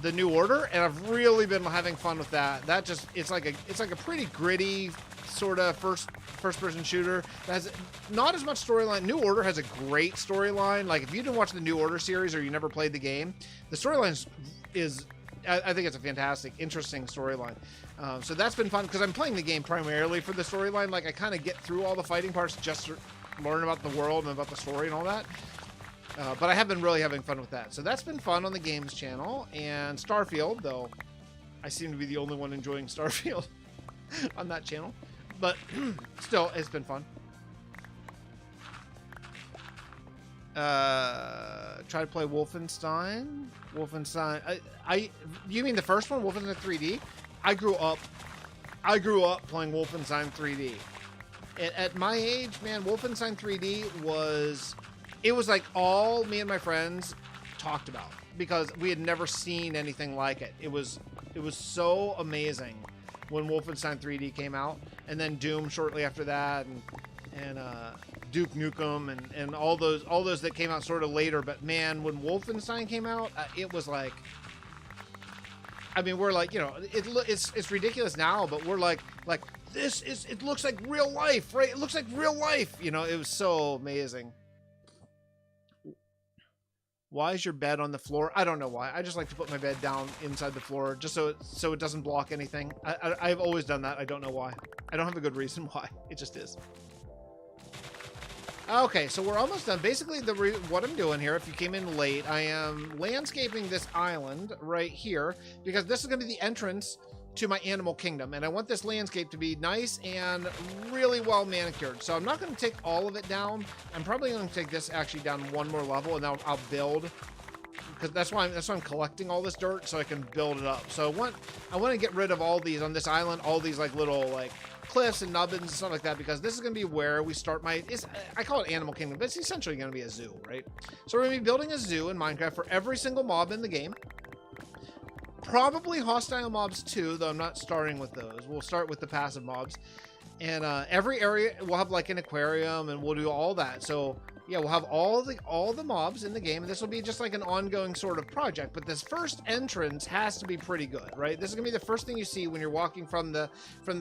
The New Order, and I've really been having fun with that. That just, it's like a pretty gritty sort of first person shooter that has not as much storyline. New Order has a great storyline. Like if you didn't watch the New Order series or you never played the game, the storyline is I think it's a fantastic, interesting storyline. So that's been fun because I'm playing the game primarily for the storyline. Like I kind of get through all the fighting parts just to learn about the world and about the story and all that. But I have been really having fun with that. So that's been fun on the games channel. And Starfield, though I seem to be the only one enjoying Starfield on that channel. But still, it's been fun. Try to play Wolfenstein. You mean the first one, Wolfenstein 3D? I grew up playing Wolfenstein 3D. At my age, man, Wolfenstein 3D was like all me and my friends talked about because we had never seen anything like it. It was so amazing when Wolfenstein 3D came out, and then Doom shortly after that, and Duke Nukem and all those that came out sort of later. But man, when Wolfenstein came out, it was like, I mean, we're like, you know, it's ridiculous now, but we're like it looks like real life, right? It looks like real life, you know. It was so amazing. Why is your bed on the floor? I don't know why. I just like to put my bed down inside the floor just so it doesn't block anything. I've always done that. I don't know why. I don't have a good reason why. It just is. Okay, so we're almost done. Basically, what I'm doing here, if you came in late, I am landscaping this island right here because this is going to be the entrance to my animal kingdom, and I want this landscape to be nice and really well manicured. So I'm not going to take all of it down. I'm probably going to take this actually down one more level, and then I'll build, because that's why I'm collecting all this dirt so I can build it up. So I want to get rid of all these on this island, all these like little like cliffs and nubbins and stuff like that, because this is going to be where we start I call it Animal Kingdom, but it's essentially going to be a zoo, right? So we're going to be building a zoo in Minecraft for every single mob in the game. Probably hostile mobs too, though I'm not starting with those. We'll start with the passive mobs. And every area will have like an aquarium, and we'll do all that. So yeah, we'll have all the mobs in the game, and this will be just like an ongoing sort of project. But this first entrance has to be pretty good, right? This is gonna be the first thing you see when you're walking from the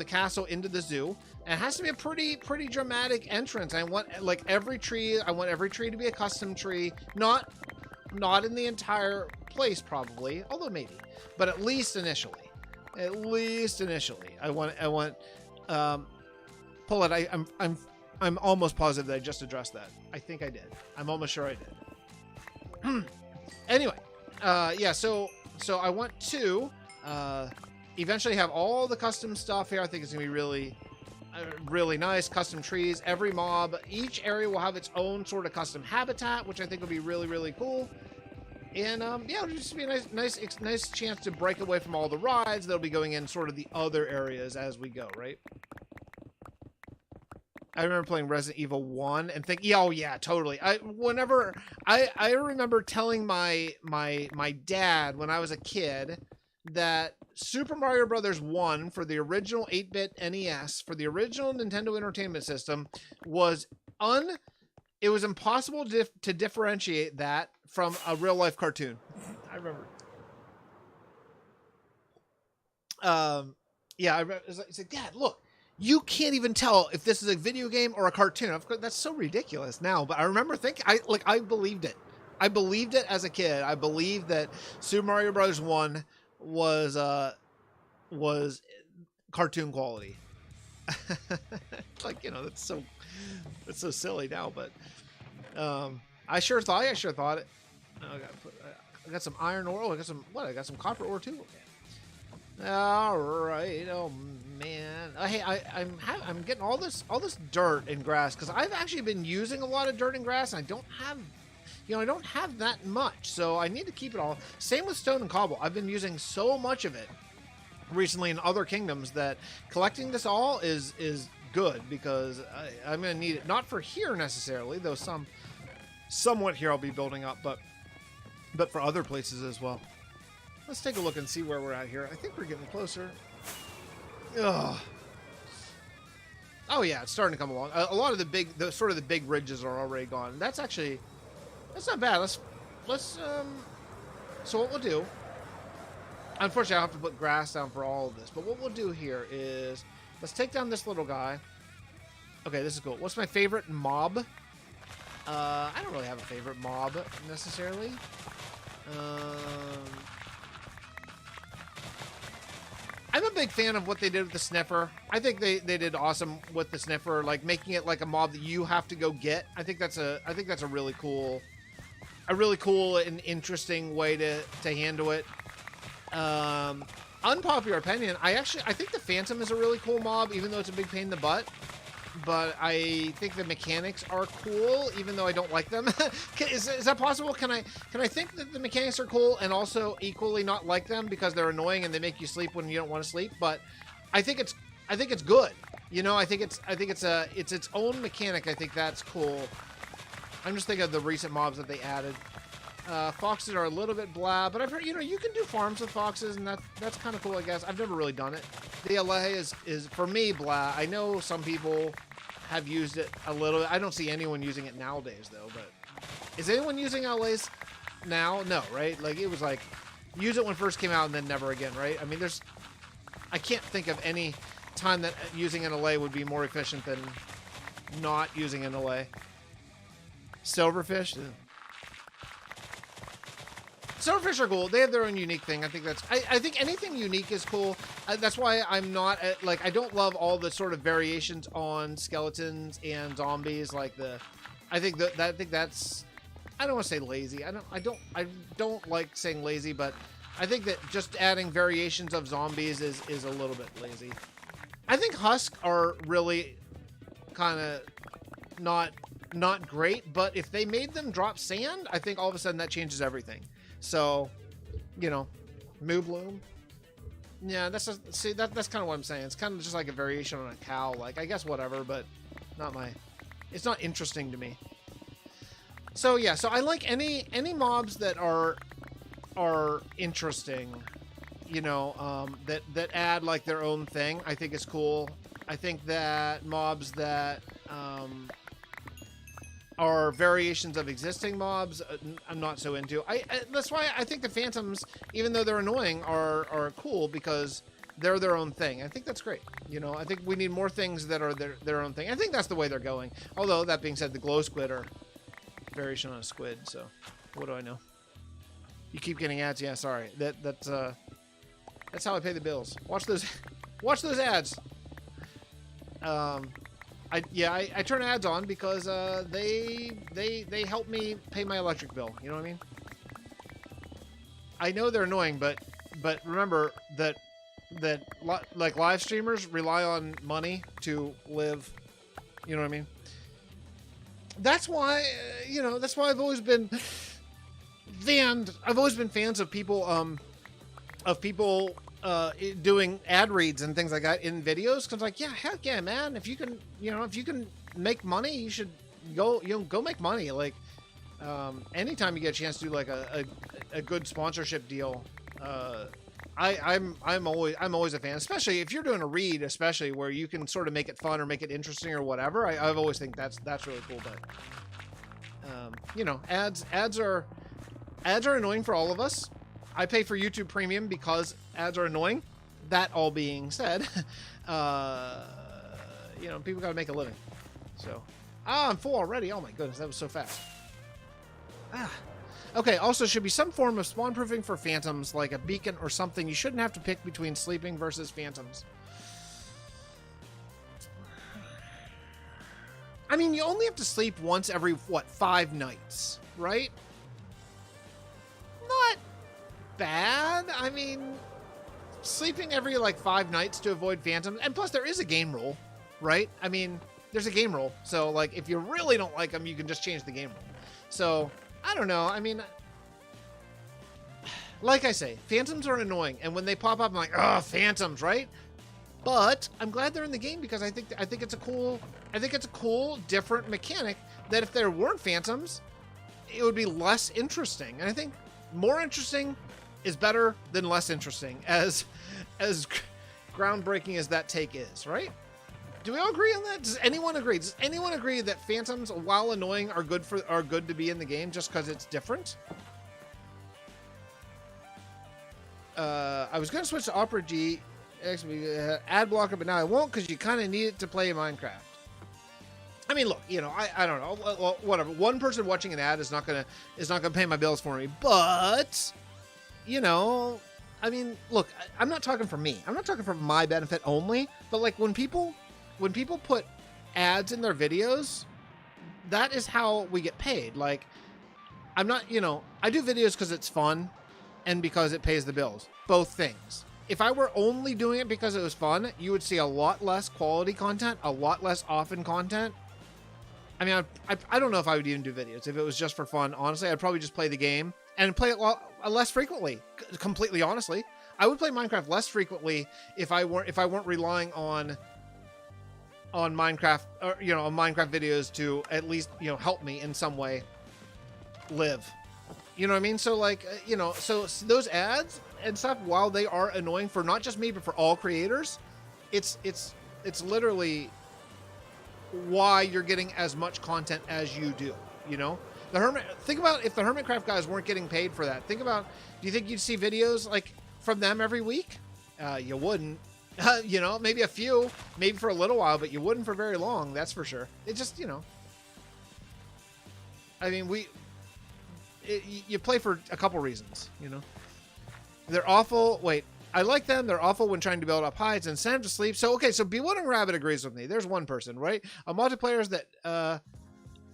castle into the zoo. And it has to be a pretty dramatic entrance. I want like every tree. I want every tree to be a custom tree, not in the entire place probably, although maybe, but at least initially. I want. Pull it. I'm almost positive that I just addressed that. I think I did. I'm almost sure I did. Anyway, yeah. So I want to eventually have all the custom stuff here. I think it's gonna be really nice. Custom trees. Every mob, each area will have its own sort of custom habitat, which I think will be really cool. And yeah, it'll just be a nice chance to break away from all the rides that'll be going in sort of the other areas as we go, right? I remember playing Resident Evil 1 and thinking, oh yeah, totally. I remember telling my dad when I was a kid that Super Mario Brothers 1 for the original 8-bit NES, for the original Nintendo Entertainment System, it was impossible to differentiate that from a real life cartoon. I remember. Yeah, I said, Dad, look. You can't even tell if this is a video game or a cartoon. Of course, that's so ridiculous now. But I remember thinking, I believed it. I believed it as a kid. I believed that Super Mario Bros. 1 was was cartoon quality. Like, you know, that's so silly now, but I sure thought it. I got some iron ore. Oh, I got some copper ore too. All right. Oh man. Hey, I'm getting all this dirt and grass because I've actually been using a lot of dirt and grass, and I don't have that much, so I need to keep it all. Same with stone and cobble. I've been using so much of it recently in other kingdoms that collecting this all is good, because I'm going to need it, not for here necessarily, though somewhat here I'll be building up, but for other places as well. Let's take a look and see where we're at here. I think we're getting closer. Ugh. Oh yeah, it's starting to come along. A lot of the big ridges are already gone. That's not bad. Let's so what we'll do, unfortunately I'll have to put grass down for all of this, but what we'll do here is let's take down this little guy. Okay, this is cool. What's my favorite mob? I don't really have a favorite mob necessarily. I'm a big fan of what they did with the sniffer. I think they did awesome with the sniffer, like making it like a mob that you have to go get. I think that's a really cool and interesting way to handle it. Unpopular opinion, I think the Phantom is a really cool mob, even though it's a big pain in the butt. But I think the mechanics are cool, even though I don't like them. Is that possible? Can I think that the mechanics are cool and also equally not like them because they're annoying and they make you sleep when you don't want to sleep? But I think it's good. You know, I think it's its own mechanic. I think that's cool. I'm just thinking of the recent mobs that they added. Foxes are a little bit blah, but I've heard, you know, you can do farms with foxes, and that's kind of cool, I guess. I've never really done it. The LA is for me blah. I know some people have used it a little. I don't see anyone using it nowadays though. But is anyone using LAs now? No, right? Like, it was like use it when it first came out and then never again, right? I mean, I can't think of any time that using an LA would be more efficient than not using an LA. Silverfish. Silverfish are cool. They have their own unique thing. I think I think anything unique is cool. That's why I'm not like, I don't love all the sort of variations on skeletons and zombies. Like I think that's, I don't want to say lazy. I don't like saying lazy, but I think that just adding variations of zombies is a little bit lazy. I think husks are really kind of not great, but if they made them drop sand, I think all of a sudden that changes everything. So, you know, Moo Bloom. Yeah, that's kind of what I'm saying. It's kind of just like a variation on a cow. Like, I guess whatever, but it's not interesting to me. So yeah, so I like any mobs that are interesting, you know, that add like their own thing. I think is cool. I think that mobs that are variations of existing mobs, I'm not so into. That's why I think the Phantoms, even though they're annoying, are cool, because they're their own thing. I think that's great. You know, I think we need more things that are their own thing. I think that's the way they're going. Although, that being said, the glow squid are variation on a squid, so what do I know? You keep getting ads. Yeah, sorry. That's how I pay the bills. Watch those ads. I turn ads on because they help me pay my electric bill. You know what I mean? I know they're annoying, but remember that like live streamers rely on money to live. You know what I mean? That's why that's why I've always been fans of people doing ad reads and things like that in videos, because like, yeah, heck yeah, man, if you can make money, you should go make money. Like, anytime you get a chance to do like a good sponsorship deal, I'm always a fan, especially if you're doing a read, especially where you can sort of make it fun or make it interesting or whatever. I've always think that's really cool. But ads are annoying for all of us. I pay for YouTube Premium because ads are annoying. That all being said, people got to make a living. So, I'm full already. Oh my goodness, that was so fast. Okay, also should be some form of spawn proofing for phantoms, like a beacon or something. You shouldn't have to pick between sleeping versus phantoms. I mean, you only have to sleep once every, what, 5 nights, right? Not bad. I mean, sleeping every, like, 5 nights to avoid phantoms. And plus, there is a game rule, right? I mean, there's a game rule. So, like, if you really don't like them, you can just change the game rule. So, I don't know. I mean, like I say, phantoms are annoying. And when they pop up, I'm like, oh, phantoms, right? But I'm glad they're in the game because I think it's a cool, different mechanic that if there weren't phantoms, it would be less interesting. And I think more interesting is better than less interesting, as groundbreaking as that take is, right? Do we all agree on that? Does anyone agree? Does anyone agree that phantoms, while annoying, are good to be in the game just because it's different? I was gonna switch to Opera G. Ad blocker, but now I won't because you kind of need it to play Minecraft. I mean, look, you know, I don't know, well, whatever. One person watching an ad is not gonna pay my bills for me, but you know, I mean, look, I'm not talking for me. I'm not talking for my benefit only, but like when people put ads in their videos, that is how we get paid. Like, I'm not, you know, I do videos because it's fun and because it pays the bills. Both things. If I were only doing it because it was fun, you would see a lot less quality content, a lot less often content. I mean, I don't know if I would even do videos if it was just for fun. Honestly, I'd probably just play the game and play it less frequently. Completely honestly, I would play Minecraft less frequently if I weren't relying on Minecraft, or you know, on Minecraft videos to at least, you know, help me in some way live. You know what I mean? So like, you know, so those ads and stuff, while they are annoying for not just me but for all creators, it's literally why you're getting as much content as you do. You know, think about if the Hermitcraft guys weren't getting paid for that. Think about, do you think you'd see videos like from them every week? You wouldn't. You know, maybe a few, maybe for a little while, but you wouldn't for very long. That's for sure. It just, you know, I mean, you play for a couple reasons, you know. They're awful. Wait, I like them. They're awful when trying to build up hides and send them to sleep. So, okay, so Bewildering Rabbit agrees with me. There's one person, right? A multiplayers that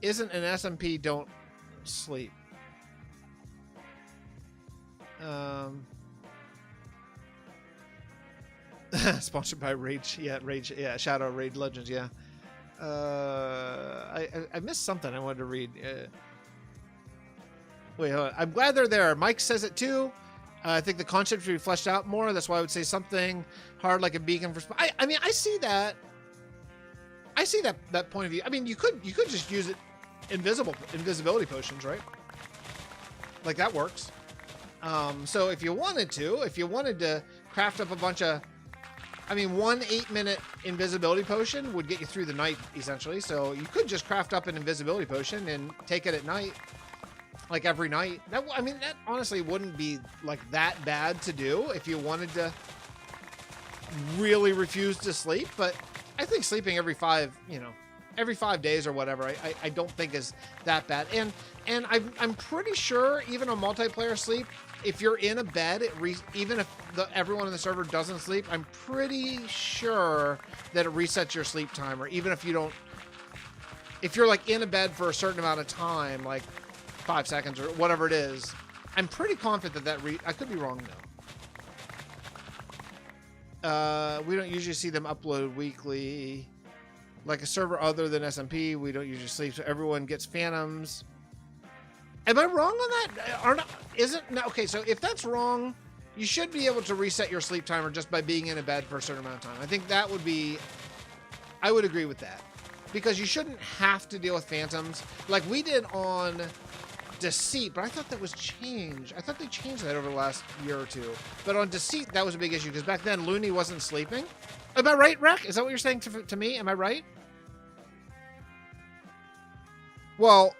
isn't an SMP don't sleep. Sponsored by Rage. Yeah, Rage. Yeah, Shadow Rage Legends. Yeah. I missed something I wanted to read. Wait, hold on. I'm glad they're there. Mike says it too. I think the concept should be fleshed out more. That's why I would say something hard like a beacon for. I mean, I see that. I see that point of view. I mean, you could just use it invisibility potions, right? Like that works. So if you wanted to craft up a bunch of, I mean, 1 8-minute invisibility potion would get you through the night essentially. So you could just craft up an invisibility potion and take it at night. Like every night. That honestly wouldn't be like that bad to do if you wanted to really refuse to sleep. But I think sleeping every 5 days or whatever, I don't think is that bad. And I'm pretty sure even on multiplayer sleep, if you're in a bed, even if everyone in the server doesn't sleep, I'm pretty sure that it resets your sleep timer. Even if you don't, if you're like in a bed for a certain amount of time, like 5 seconds or whatever it is, I'm pretty confident that I could be wrong though. We don't usually see them upload weekly. Like a server other than SMP, we don't usually sleep, so everyone gets phantoms. Am I wrong on that? Okay, so if that's wrong, you should be able to reset your sleep timer just by being in a bed for a certain amount of time. I think that would be, I would agree with that. Because you shouldn't have to deal with phantoms like we did on Deceit, but I thought that was changed. I thought they changed that over the last year or two. But on Deceit, that was a big issue because back then Looney wasn't sleeping. Am I right, Rek? Is that what you're saying to me? Am I right? Well,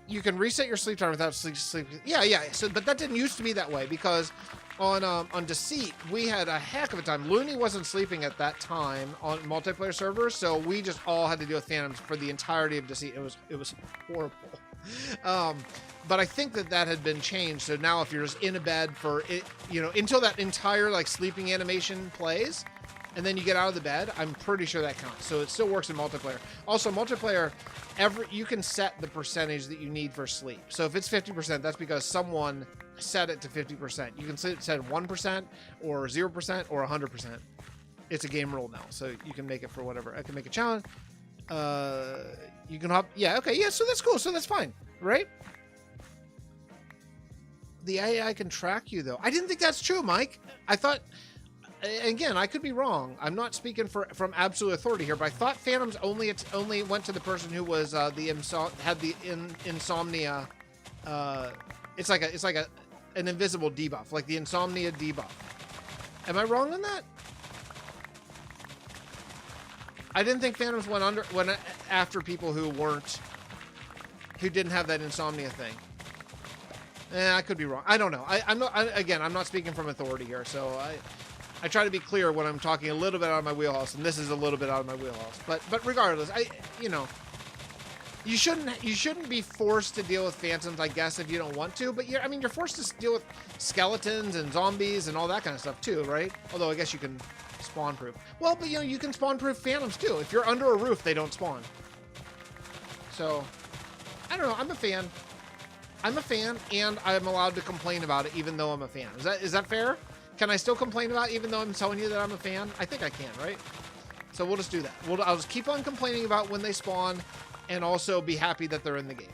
you can reset your sleep timer without sleep. Yeah. So, but that didn't used to be that way because on Deceit we had a heck of a time. Looney wasn't sleeping at that time on multiplayer servers, so we just all had to deal with phantoms for the entirety of Deceit. It was horrible. But I think that had been changed. So now if you're just in a bed for it, you know, until that entire like sleeping animation plays, and then you get out of the bed, I'm pretty sure that counts. So it still works in multiplayer. Also, multiplayer, you can set the percentage that you need for sleep. So if it's 50%, that's because someone set it to 50%. You can set 1% or 0% or 100%. It's a game rule now, so you can make it for whatever. I can make a challenge. You can hop. Yeah, okay, yeah. So that's cool. So that's fine, right? The AI can track you, though. I didn't think that's true, Mike. I thought, again, I could be wrong. I'm not speaking from absolute authority here, but I thought Phantoms only went to the person who was had the insomnia. It's like an invisible debuff, like the insomnia debuff. Am I wrong on that? I didn't think Phantoms went after people who didn't have that insomnia thing. I could be wrong. I don't know. I'm not speaking from authority here, so I try to be clear when I'm talking a little bit out of my wheelhouse, and this is a little bit out of my wheelhouse. But regardless, you shouldn't be forced to deal with Phantoms, I guess, if you don't want to. But you're forced to deal with skeletons and zombies and all that kind of stuff too, right? Although I guess you can spawn proof. Well, but you can spawn proof Phantoms too. If you're under a roof, they don't spawn. So I don't know. I'm a fan, and I'm allowed to complain about it even though I'm a fan. Is that fair? Can I still complain about it even though I'm telling you that I'm a fan? I think I can, right? So we'll just do that. I'll just keep on complaining about when they spawn, and also be happy that they're in the game.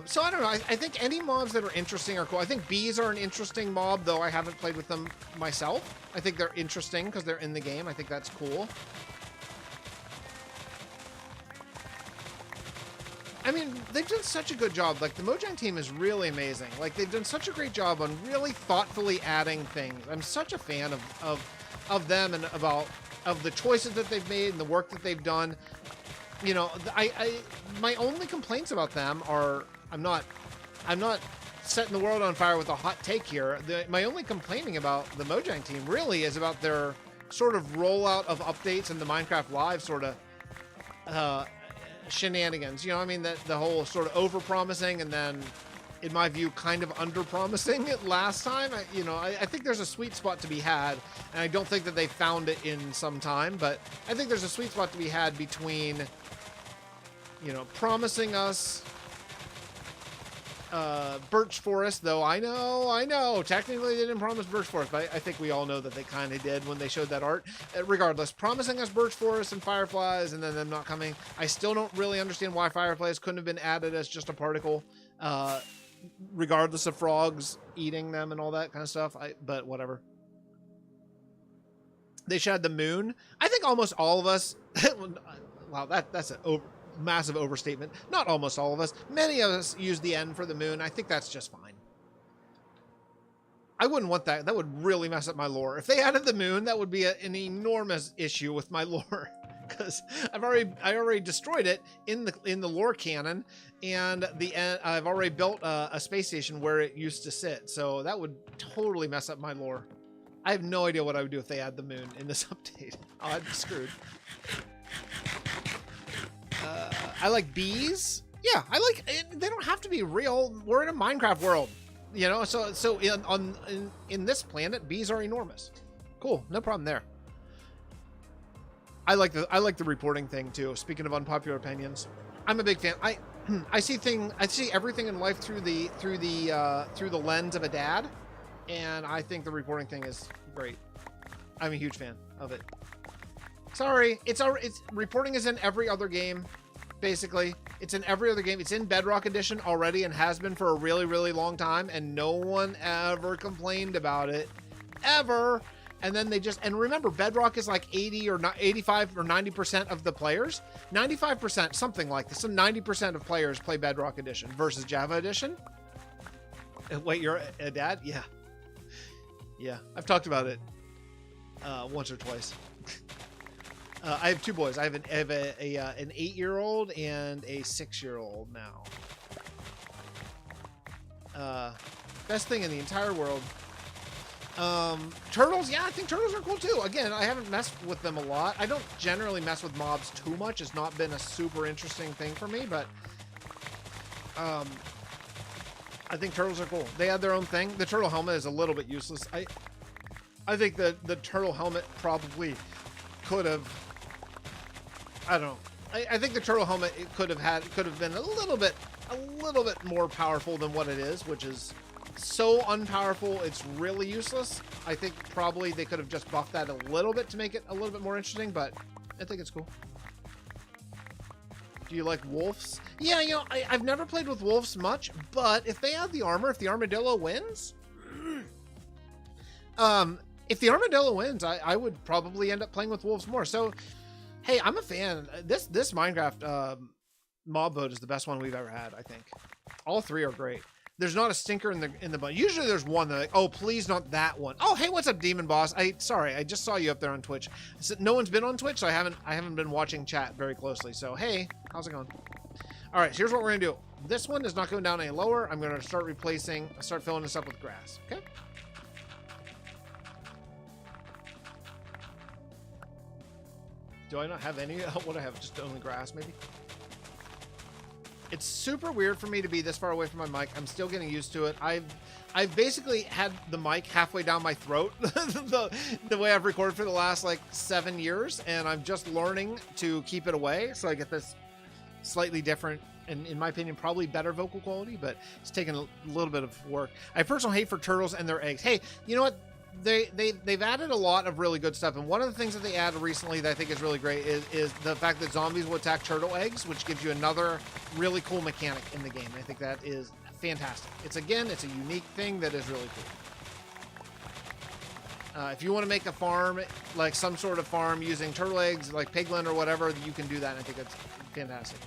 So I don't know. I think any mobs that are interesting are cool. I think bees are an interesting mob, though I haven't played with them myself. I think they're interesting because they're in the game. I think that's cool. I mean, they've done such a good job. Like, the Mojang team is really amazing. Like, they've done such a great job on really thoughtfully adding things. I'm such a fan of them and of the choices that they've made and the work that they've done. You know, my only complaints about them are, I'm not setting the world on fire with a hot take here. My only complaining about the Mojang team really is about their sort of rollout of updates in the Minecraft Live sort of shenanigans. You know, I mean, the whole sort of over-promising and then, in my view, kind of under-promising it last time. I think there's a sweet spot to be had, and I don't think that they found it in some time, but I think there's a sweet spot to be had between, promising us Birch Forest, though I know, technically they didn't promise Birch Forest, but I think we all know that they kind of did when they showed that art. Regardless, promising us Birch Forest and Fireflies and then them not coming. I still don't really understand why Fireflies couldn't have been added as just a particle, regardless of frogs eating them and all that kind of stuff. But whatever. They showed the moon. I think almost all of us, wow, that's a massive overstatement. Not almost all of us. Many of us use the N for the moon. I think that's just fine. I wouldn't want that. That would really mess up my lore. If they added the moon, that would be an enormous issue with my lore, because I already destroyed it in the lore canon, and I've already built a space station where it used to sit. So that would totally mess up my lore. I have no idea what I would do if they add the moon in this update. Oh, I'd be screwed. I like bees. Yeah, I like. They don't have to be real. We're in a Minecraft world, So in this planet, bees are enormous. Cool, no problem there. I like the reporting thing too. Speaking of unpopular opinions, I'm a big fan. I see everything in life through the lens of a dad, and I think the reporting thing is great. I'm a huge fan of it. Sorry, it's reporting is in every other game. Basically, it's in every other game. It's in Bedrock Edition already and has been for a really, really long time, and no one ever complained about it, ever. And then and remember, Bedrock is like 80 or 85 or 90% of the players. 95%, something like this. Some 90% of players play Bedrock Edition versus Java Edition. Wait, you're a dad? Yeah. Yeah, I've talked about it once or twice. I have two boys. I have an 8-year-old and a 6-year-old now. Best thing in the entire world. Turtles, yeah, I think turtles are cool too. Again, I haven't messed with them a lot. I don't generally mess with mobs too much. It's not been a super interesting thing for me, but I think turtles are cool. They have their own thing. The turtle helmet is a little bit useless. I think the turtle helmet probably could have, I don't know. I think the turtle helmet could have been a little bit more powerful than what it is, which is so unpowerful it's really useless. I think probably they could have just buffed that a little bit to make it a little bit more interesting, but I think it's cool. Do you like wolves? Yeah, you know, I've never played with wolves much, but if they have the armor, if the armadillo wins, if the armadillo wins, I would probably end up playing with wolves more. So, hey, I'm a fan. This Minecraft mob boat is the best one we've ever had, I think. All three are great. There's not a stinker in the boat. Usually there's one that, like, oh, please not that one. Oh, hey, what's up, Demon Boss? Sorry, I just saw you up there on Twitch. No one's been on Twitch, so I haven't been watching chat very closely. So, hey, how's it going? All right, so here's what we're gonna do. This one is not going down any lower. I'm gonna start filling this up with grass. Okay. Do I not have any? What do I have? Just only grass, maybe? It's super weird for me to be this far away from my mic. I'm still getting used to it. I've basically had the mic halfway down my throat the way I've recorded for the last like 7 years, and I'm just learning to keep it away, so I get this slightly different and, in my opinion, probably better vocal quality, but it's taken a little bit of work. I have personal hate for turtles and their eggs. Hey, you know what? They've added a lot of really good stuff, and one of the things that they added recently that I think is really great is the fact that zombies will attack turtle eggs, which gives you another really cool mechanic in the game. I think that is fantastic. It's a unique thing that is really cool. If you want to make a farm, like some sort of farm using turtle eggs, like Piglin or whatever, you can do that, and I think that's fantastic.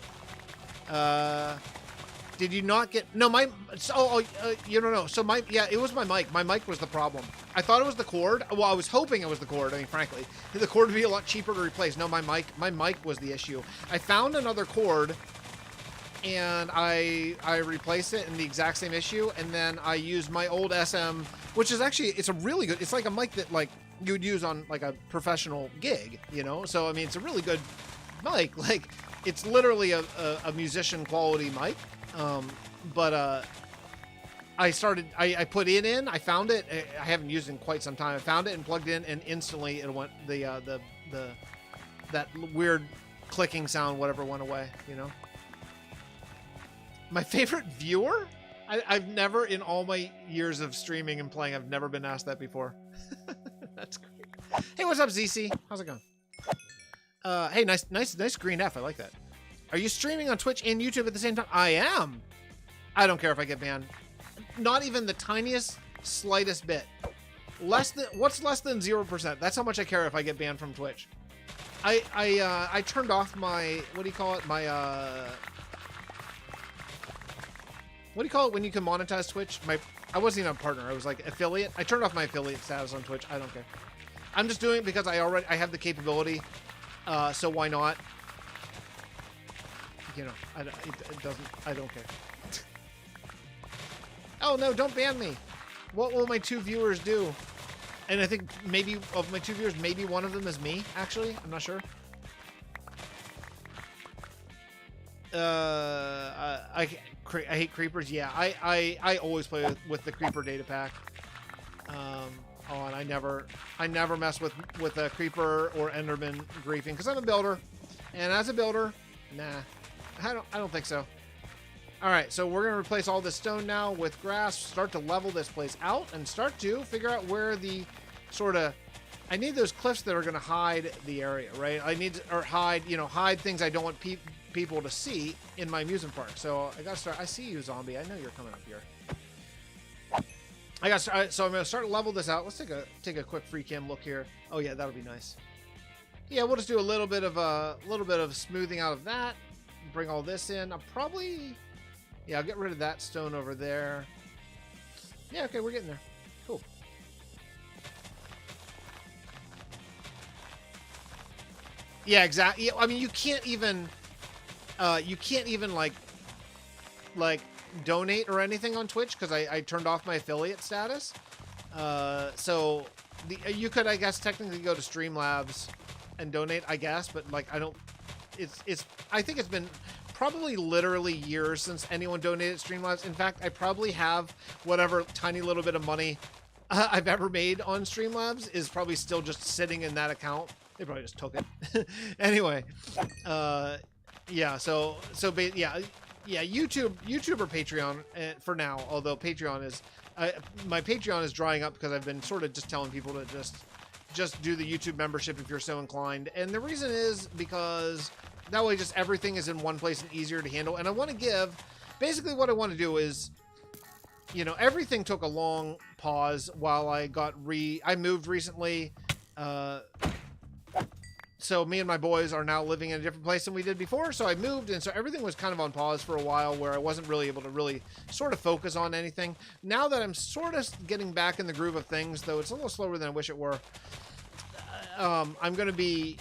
Did you not get... No, my... you don't know. So, it was my mic. My mic was the problem. I thought it was the cord. Well, I was hoping it was the cord. I mean, frankly. The cord would be a lot cheaper to replace. No, my mic was the issue. I found another cord, and I replaced it in the exact same issue, and then I used my old SM, which is actually... It's a really good... It's like a mic that, like, you would use on, like, a professional gig, you know? So, I mean, it's a really good mic. Like, it's literally a musician quality mic. I put it in, I found it, I haven't used it in quite some time. I found it and plugged in, and instantly it went, that weird clicking sound, whatever, went away, you know? My favorite viewer? I've never, in all my years of streaming and playing, I've never been asked that before. That's great. Hey, what's up, ZC? How's it going? Hey, nice green F, I like that. Are you streaming on Twitch and YouTube at the same time? I am. I don't care if I get banned. Not even the tiniest, slightest bit. What's less than 0%? That's how much I care if I get banned from Twitch. I turned off my, what do you call it? My what do you call it when you can monetize Twitch? I wasn't even a partner. I was like affiliate. I turned off my affiliate status on Twitch. I don't care. I'm just doing it because I have the capability. So why not? You know, I don't care. Oh no, don't ban me. What will my 2 viewers do? And I think maybe of my 2 viewers, maybe one of them is me, actually. I'm not sure. I hate creepers. Yeah, I always play with the creeper data pack. And I never mess with a creeper or enderman griefing because I'm a builder, and as a builder, nah, I don't think so. All right, so we're gonna replace all this stone now with grass, start to level this place out, and start to figure out where the I need those cliffs that are gonna hide the area, right? Hide things I don't want people to see in my amusement park. So I gotta start. I see you, zombie. I know you're coming up here. So I'm gonna start to level this out. Let's take a quick free cam look here. Oh yeah, that'll be nice. Yeah, we'll just do a little bit of smoothing out of that. Bring all this in. I'll get rid of that stone over there. Yeah, okay, we're getting there. Cool. Yeah, exactly. I mean, you can't even like donate or anything on Twitch because I turned off my affiliate status. So you could, I guess, technically go to Streamlabs and donate, I guess, but like I don't. I think it's been probably literally years since anyone donated Streamlabs. In fact, I probably have whatever tiny little bit of money I've ever made on Streamlabs is probably still just sitting in that account. They probably just took it. Anyway, yeah. So yeah. YouTube or Patreon for now. Although Patreon is, my Patreon is drying up because I've been sort of just telling people to just do the YouTube membership if you're so inclined. And the reason is because that way just everything is in one place and easier to handle. And I want to give, basically what I want to do is, you know, everything took a long pause while I moved recently. So me and my boys are now living in a different place than we did before. So I moved, and so everything was kind of on pause for a while where I wasn't really able to really sort of focus on anything. Now that I'm sort of getting back in the groove of things, though it's a little slower than I wish it were, I'm going to be...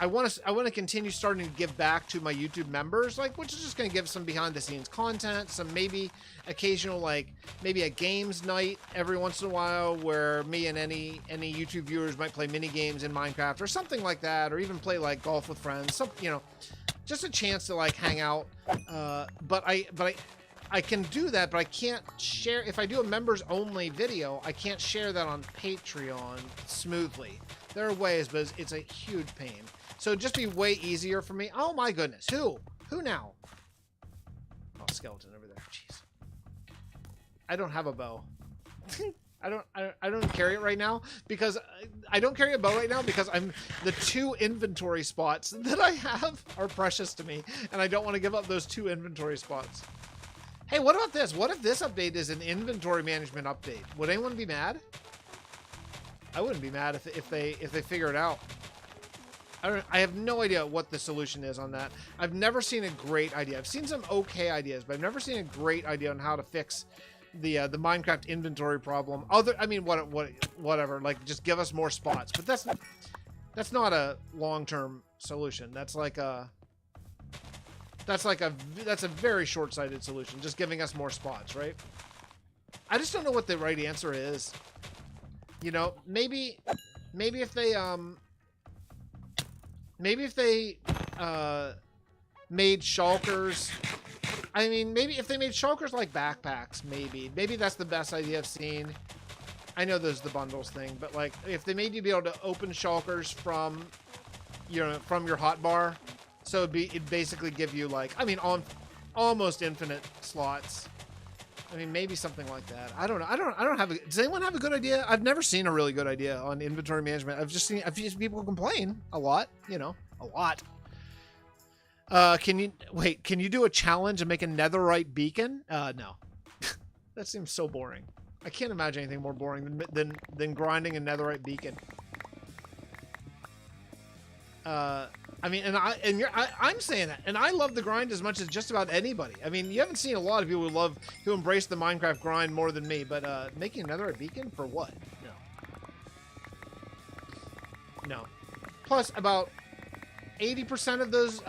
I want to continue starting to give back to my YouTube members, like, which is just going to give some behind the scenes content, some maybe occasional, like maybe a games night every once in a while where me and any YouTube viewers might play mini games in Minecraft or something like that, or even play like golf with friends, some, you know, just a chance to like hang out. But I can do that, but I can't share. If I do a members only video, I can't share that on Patreon smoothly. There are ways, but it's a huge pain. So it'd just be way easier for me. Oh my goodness. Who now? Oh, skeleton over there. Jeez. I don't have a bow. I don't carry it right now because I don't carry a bow right now because the 2 inventory spots that I have are precious to me, and I don't want to give up those 2 inventory spots. Hey, what about this? What if this update is an inventory management update? Would anyone be mad? I wouldn't be mad if they figure it out. I have no idea what the solution is on that. I've never seen a great idea. I've seen some okay ideas, but I've never seen a great idea on how to fix the Minecraft inventory problem. I mean, whatever. Like, just give us more spots. But that's not a long-term solution. That's a very short-sighted solution. Just giving us more spots, right? I just don't know what the right answer is. You know, maybe if they made shulkers. I mean, maybe if they made shulkers like backpacks, maybe that's the best idea I've seen. I know there's the bundles thing, but like if they made you be able to open shulkers from your hotbar, so it'd basically give you like, I mean, almost infinite slots. I mean, maybe something like that. I don't know. I don't have does anyone have a good idea? I've never seen a really good idea on inventory management. I've just seen people complain a lot, you know, a lot. Can you do a challenge and make a netherite beacon? No. That seems so boring. I can't imagine anything more boring than grinding a netherite beacon. I mean, I'm saying that, and I love the grind as much as just about anybody. I mean, you haven't seen a lot of people who embrace the Minecraft grind more than me, but making another beacon for what? No. Plus, about 80% of those.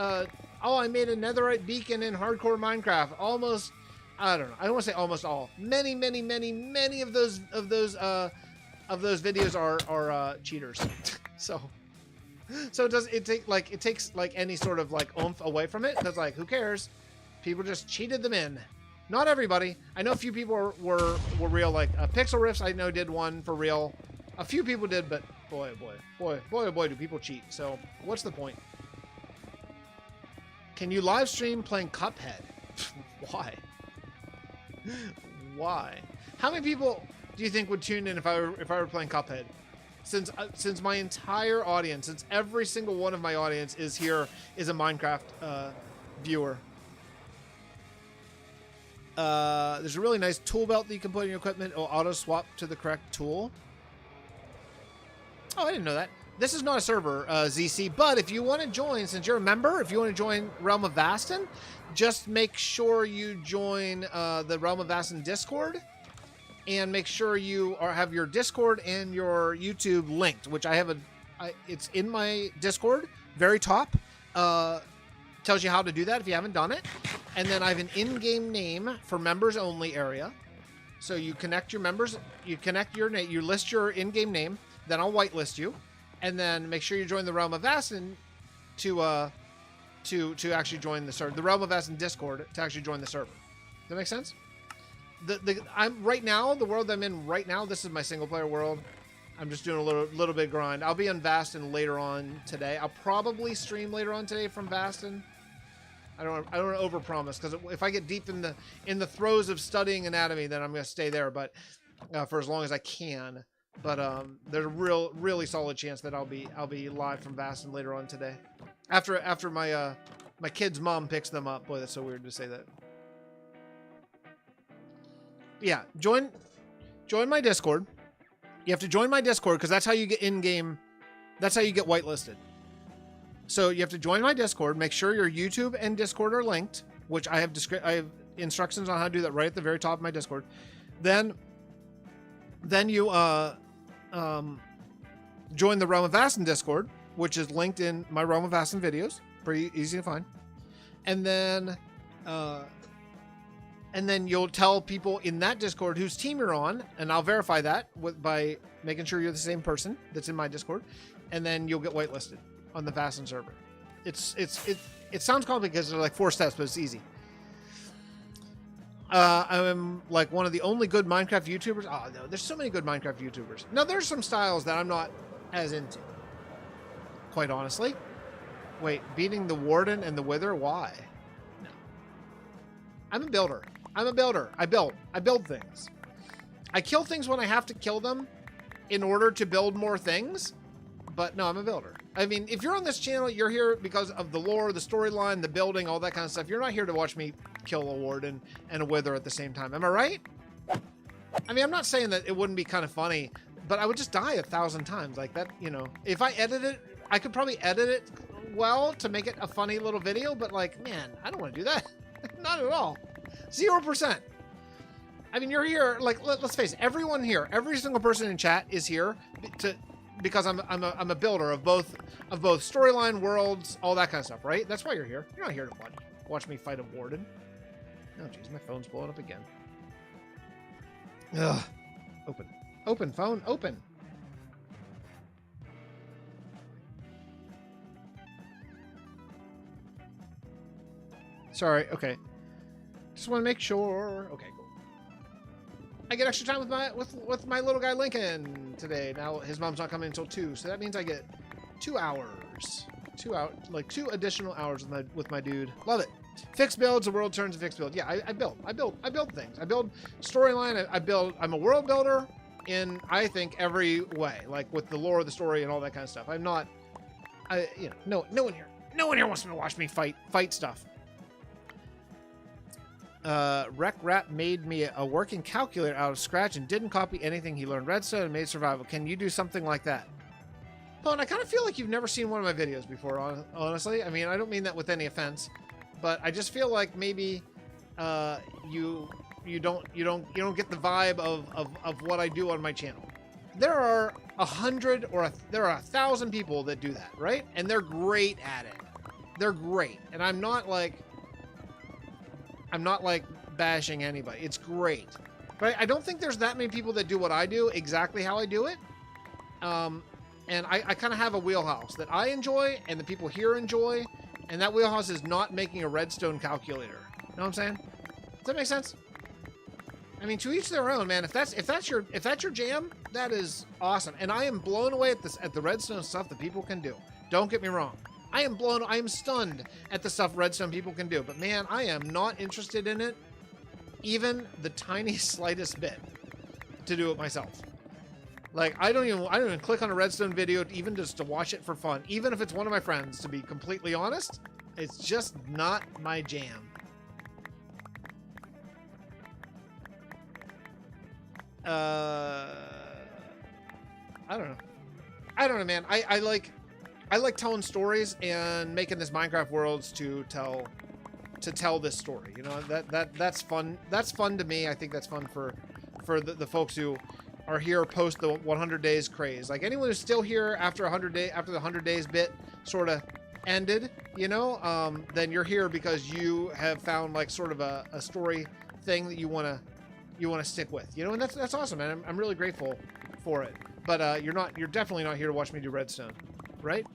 Oh, I made a netherite beacon in hardcore Minecraft. Almost. I don't know. I don't want to say almost all. Many of those videos are cheaters. So it takes like any sort of like oomph away from it. That's like, who cares? People just cheated them in. Not everybody. I know a few people were real. Like Pixel Riffs, I know did one for real. A few people did, but boy, do people cheat. So what's the point? Can you live stream playing Cuphead? Why? Why? How many people do you think would tune in if I were playing Cuphead? Since my entire audience, since every single one of my audience is a Minecraft viewer. There's a really nice tool belt that you can put in your equipment. It'll auto swap to the correct tool. Oh, I didn't know that. This is not a server, ZC, but if you want to join, since you're a member, if you want to join Realm of Vastin, just make sure you join the Realm of Vastin Discord. And make sure you have your Discord and your YouTube linked, which I have it's in my Discord, very top. Tells you how to do that if you haven't done it. And then I have an in-game name for members only area. So you connect your members, you connect your name, you list your in-game name, then I'll whitelist you, and then make sure you join the Realm of Aston to actually join the server. The Realm of Aston Discord to actually join the server. Does that make sense? I'm right now, the world I'm in right now, this is my single player world. I'm just doing a little bit of grind. I'll be on Vaston later on today. I'll probably stream later on today from Vaston. I don't want to overpromise, because if I get deep in the throes of studying anatomy, then I'm going to stay there, but for as long as I can. But there's a really solid chance that I'll be live from Vaston later on today, after my my kid's mom picks them up. Boy, that's so weird to say that. Yeah, join my Discord. You have to join my Discord, because that's how you get in-game. That's how you get whitelisted. So you have to join my Discord. Make sure your YouTube and Discord are linked, which I have instructions on how to do that right at the very top of my Discord. Then you join the Realm of Aston Discord, which is linked in my Realm of Aston videos. Pretty easy to find. And then you'll tell people in that Discord whose team you're on, and I'll verify that by making sure you're the same person that's in my Discord, and then you'll get whitelisted on the Vaston server. It sounds complicated because there's like 4 steps, but it's easy. I'm like one of the only good Minecraft YouTubers. Oh no, there's so many good Minecraft YouTubers. Now there's some styles that I'm not as into, quite honestly. Wait, beating the Warden and the Wither? Why? No. I'm a builder. I build things. I kill things when I have to kill them in order to build more things. But no, I'm a builder. I mean, if you're on this channel, you're here because of the lore, the storyline, the building, all that kind of stuff. You're not here to watch me kill a Warden and a Wither at the same time. Am I right? I mean, I'm not saying that it wouldn't be kind of funny, but I would just die 1,000 times like that. You know, if I edit it, I could probably edit it well to make it a funny little video, but like, man, I don't want to do that. Not at all. 0%. I mean, you're here, like, let's face it, everyone here, every single person in chat is here because I'm a builder of both storyline, worlds, all that kind of stuff, right? That's why you're here. You're not here to watch me fight a Warden. Oh, jeez, my phone's blowing up again. Ugh. Open, phone, open. Sorry, okay. Just want to make sure. Okay, cool. I get extra time with my little guy Lincoln today. Now his mom's not coming until 2, so that means I get 2 hours. 2 additional hours with my dude. Love it. Fix builds, the world turns to fix build. Yeah, I build things. I build storyline. I'm a world builder in, I think, every way, like with the lore of the story and all that kind of stuff. I'm not, no one here wants to watch me fight stuff. Rec Rat made me a working calculator out of scratch and didn't copy anything he learned redstone and made survival. Can you do something like that? Pone, I kind of feel like you've never seen one of my videos before, honestly. I mean, I don't mean that with any offense, but I just feel like maybe you don't get the vibe of what I do on my channel. There are 100 or there are 1,000 people that do that, right? And they're great at it. They're great, and I'm not like bashing anybody. It's great. But I don't think there's that many people that do what I do exactly how I do it. And I kind of have a wheelhouse that I enjoy and the people here enjoy. And that wheelhouse is not making a redstone calculator. You know what I'm saying? Does that make sense? I mean, to each their own, man. If that's your jam, that is awesome. And I am blown away at the redstone stuff that people can do. Don't get me wrong. I am stunned at the stuff redstone people can do, but man, I am not interested in it even the tiniest slightest bit to do it myself. Like, I don't even click on a redstone video even just to watch it for fun, even if it's one of my friends, to be completely honest. It's just not my jam. I don't know, man. I like telling stories and making this Minecraft worlds to tell this story. You know, that's fun. That's fun to me. I think that's fun for the folks who are here post the 100 days craze. Like anyone who's still here after the 100 days bit sort of ended, you know, then you're here because you have found like sort of a story thing that you want want to stick with, you know, and that's awesome, and I'm really grateful for it. But you're definitely not here to watch me do redstone, right?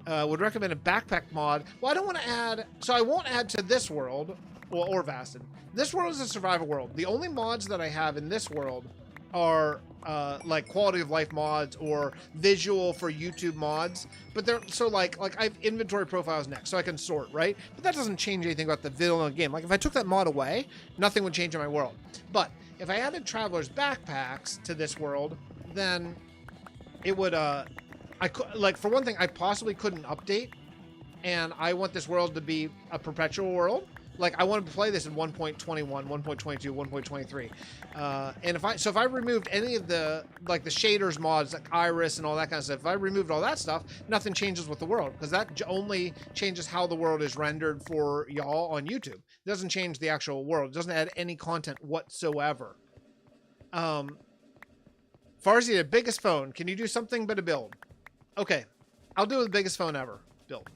Would recommend a backpack mod. Well, I don't want to add, so I won't add to this world, well, or Vastin. This world is a survival world. The only mods that I have in this world are like quality of life mods or visual for YouTube mods. But they're so like I have inventory profiles next, so I can sort, right? But that doesn't change anything about the vanilla game. Like if I took that mod away, nothing would change in my world. But if I added travelers backpacks to this world, then it would I could, like, for one thing, I possibly couldn't update, and I want this world to be a perpetual world. Like, I wanted to play this in 1.21, 1.22, 1.23. And if I removed any of the, like, the shaders mods, like Iris and all that kind of stuff, if I removed all that stuff, nothing changes with the world, because that only changes how the world is rendered for y'all on YouTube. It doesn't change the actual world. It doesn't add any content whatsoever. Farzy, the biggest phone. Can you do something but a build? Okay, I'll do the biggest phone ever build.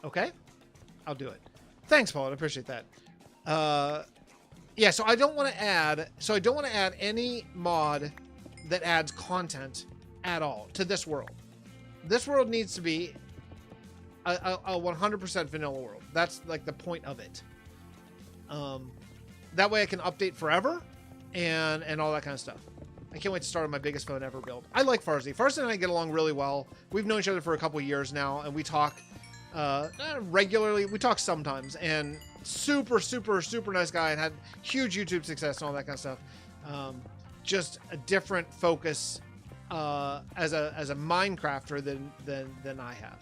Okay, I'll do it. Thanks, Paul. I appreciate that. Yeah, so I don't want to add. So I don't want to add any mod that adds content at all to this world. This world needs to be a 100% vanilla world. That's like the point of it. That way I can update forever and all that kind of stuff. I can't wait to start on my biggest phone ever build. I like Farzy. Farzy and I get along really well. We've known each other for a couple years now, and we talk regularly. We talk sometimes, and super nice guy, and had huge YouTube success and all that kind of stuff. Just a different focus as a Minecrafter than I have.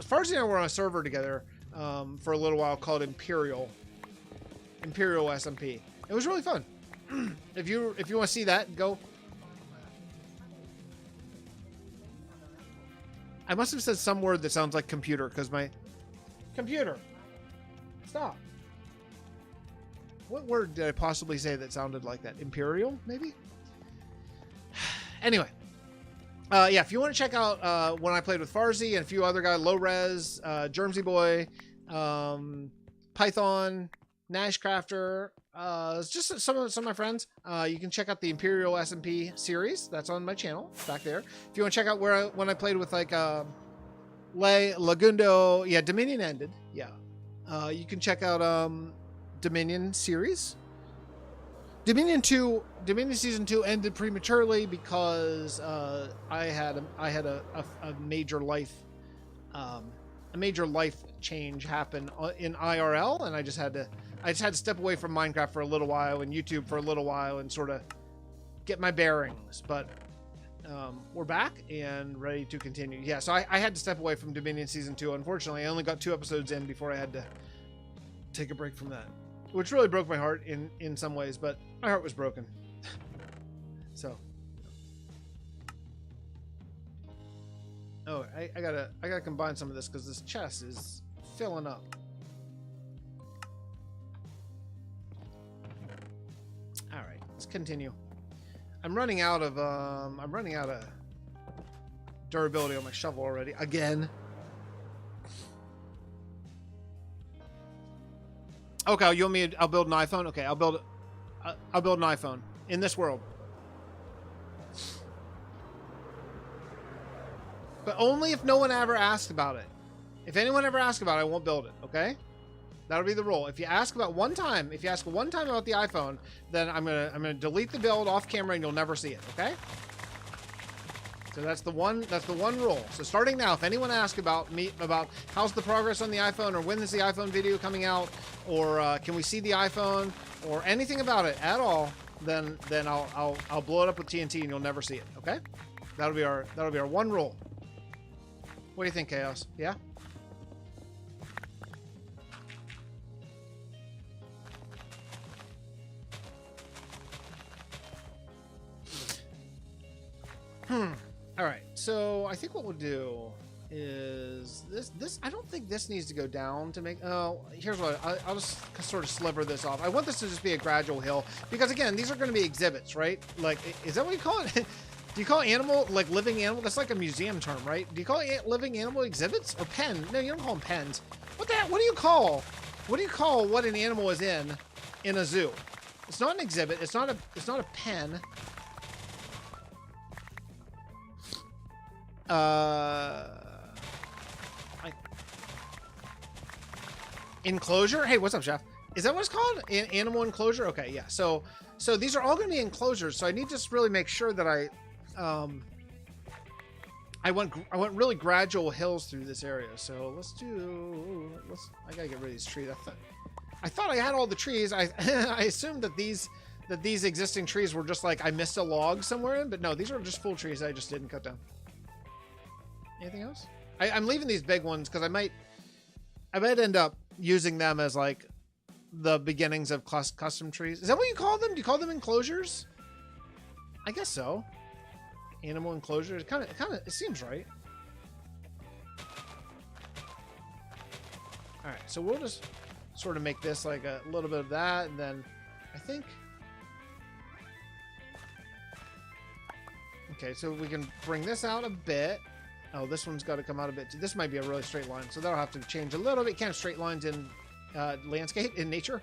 Farzy and I were on a server together for a little while called Imperial SMP. It was really fun. If you want to see that, go. I must have said some word that sounds like computer, because my computer. Stop. What word did I possibly say that sounded like that? Imperial, maybe? Anyway. Yeah, if you want to check out when I played with Farzy and a few other guys, Low Res, Germsy Boy, Python, Nashcrafter, just some of my friends. You can check out the Imperial SMP series. That's on my channel back there. If you want to check out when I played with like Lagundo, yeah, Dominion ended. Yeah, you can check out Dominion series. Dominion season 2 ended prematurely because I had a major life change happen in IRL, and I just had to step away from Minecraft for a little while and YouTube for a little while and sort of get my bearings. But we're back and ready to continue. Yeah, so I had to step away from Dominion season 2. Unfortunately, I only got 2 episodes in before I had to take a break from that, which really broke my heart in some ways, but my heart was broken. So, oh, I gotta combine some of this because this chest is filling up. All right, let's continue. I'm running out of durability on my shovel already again. Okay, you want me? I'll build an iPhone. Okay, I'll build an iPhone in this world, but only if no one ever asks about it. If anyone ever asks about it, I won't build it. Okay, that'll be the rule. If you ask one time about the iPhone, then I'm gonna delete the build off camera and you'll never see it. Okay. So that's the one rule. So starting now, if anyone asks about how's the progress on the iPhone, or when is the iPhone video coming out, or can we see the iPhone, or anything about it at all, then I'll blow it up with TNT and you'll never see it. Okay? That'll be our one rule. What do you think, Chaos? Yeah? All right, so I think what we'll do is this. I don't think this needs to go down to make. Oh, here's what I'll just sort of sliver this off. I want this to just be a gradual hill because again, these are going to be exhibits, right? Like, is that what you call it? Do you call animal, like living animal? That's like a museum term, right? Do you call it living animal exhibits or pen? No, you don't call them pens. What the heck? What do you call? What do you call what an animal is in a zoo? It's not an exhibit. It's not a pen. Enclosure? Hey, what's up, Chef? Is that what it's called? Animal enclosure? Okay, yeah. So these are all going to be enclosures. So I need to just really make sure that I went really gradual hills through this area. So I gotta get rid of these trees. I thought I had all the trees. I assumed that these existing trees were just like I missed a log somewhere in, but no, these are just full trees I just didn't cut down. Anything else? I'm leaving these big ones because I might end up using them as like the beginnings of custom trees. Is that what you call them? Do you call them enclosures? I guess so. Animal enclosure. It kind of it seems right. All right, so we'll just sort of make this like a little bit of that, and then I think. Okay, so we can bring this out a bit. Oh, this one's got to come out a bit too. This might be a really straight line, so that'll have to change a little bit. Can't straight lines in landscape, in nature.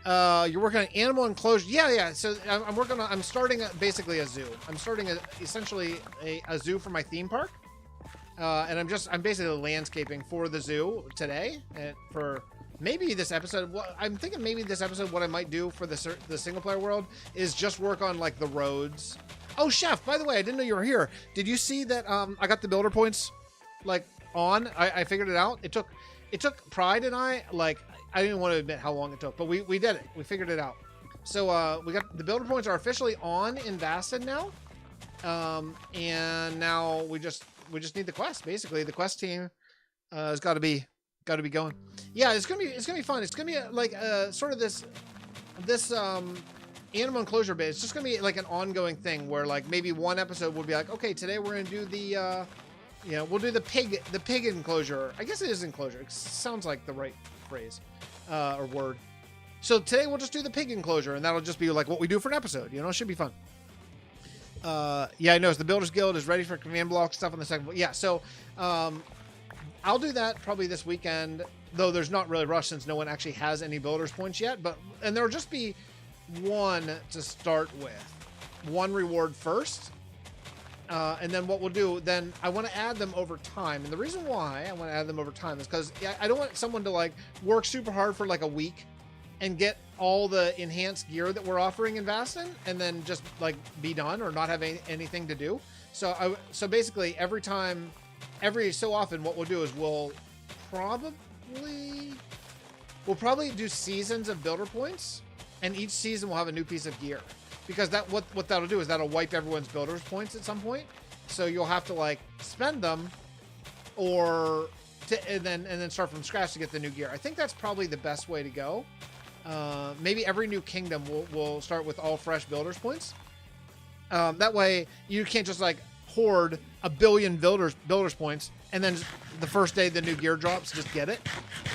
You're working on animal enclosure. Yeah. So I'm starting basically a zoo. I'm starting essentially a zoo for my theme park. And I'm basically landscaping for the zoo today. And for maybe this episode, I'm thinking maybe this episode, what I might do for the single player world is just work on like the roads. Oh, Chef, by the way, I didn't know you were here. Did you see that I got the builder points like on? I figured it out. It took Pride and I, like, I didn't want to admit how long it took, but we did it. We figured it out. So we got the builder points are officially on in Bastion now. And now we just need the quest. Basically, the quest team has got to be going. Yeah, it's gonna be fun. It's gonna be like sort of this animal enclosure bit. It's just gonna be like an ongoing thing where like maybe one episode will be like, okay, today we're gonna do the we'll do the pig enclosure. I guess it is enclosure. It sounds like the right phrase or word. So today we'll just do the pig enclosure, and that'll just be like what we do for an episode. It should be fun. Yeah, I noticed the Builders Guild is ready for command block stuff on the second. Yeah, so I'll do that probably this weekend, though there's not really a rush since no one actually has any builders points yet. And there'll just be one to start with, one reward first. And then what we'll do, then I want to add them over time. And the reason why I want to add them over time is because I don't want someone to like work super hard for like a week and get all the enhanced gear that we're offering in Bastion and then just like be done or not have anything to do. So basically every so often what we'll do is we'll probably do seasons of builder points, and each season will have a new piece of gear, because what that'll do is that'll wipe everyone's builders points at some point. So you'll have to like spend them and then start from scratch to get the new gear. I think that's probably the best way to go. Maybe every new kingdom will start with all fresh builders points. That way you can't just like hoard a billion builders points and then the first day the new gear drops, just get it.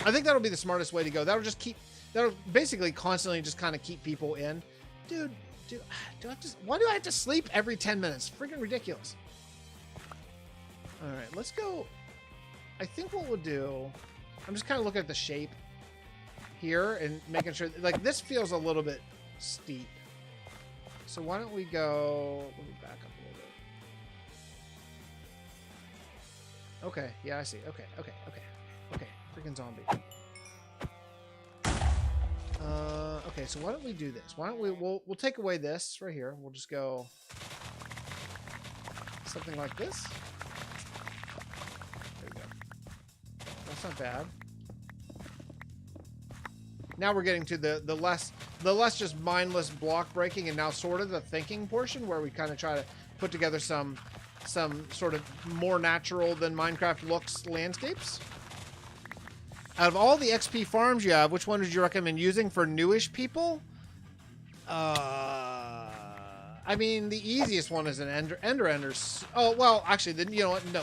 I think that'll be the smartest way to go. That'll basically constantly just kind of keep people in. Dude, why do I have to sleep every 10 minutes? Freaking ridiculous. All right, let's go. I think what we'll do, I'm just kind of looking at the shape here and making sure, like, this feels a little bit steep. So why don't we go, let me back up a little bit. Okay, yeah, I see. Okay. Freaking zombie. Okay, so why don't we do this? Why don't we'll take away this right here. We'll just go something like this. There we go. That's not bad. Now we're getting to the less just mindless block breaking, and now sort of the thinking portion where we kind of try to put together some sort of more natural than Minecraft looks landscapes. Out of all the XP farms you have, which one would you recommend using for newish people? I mean, the easiest one is an Enders. Oh, well, actually, you know what? No,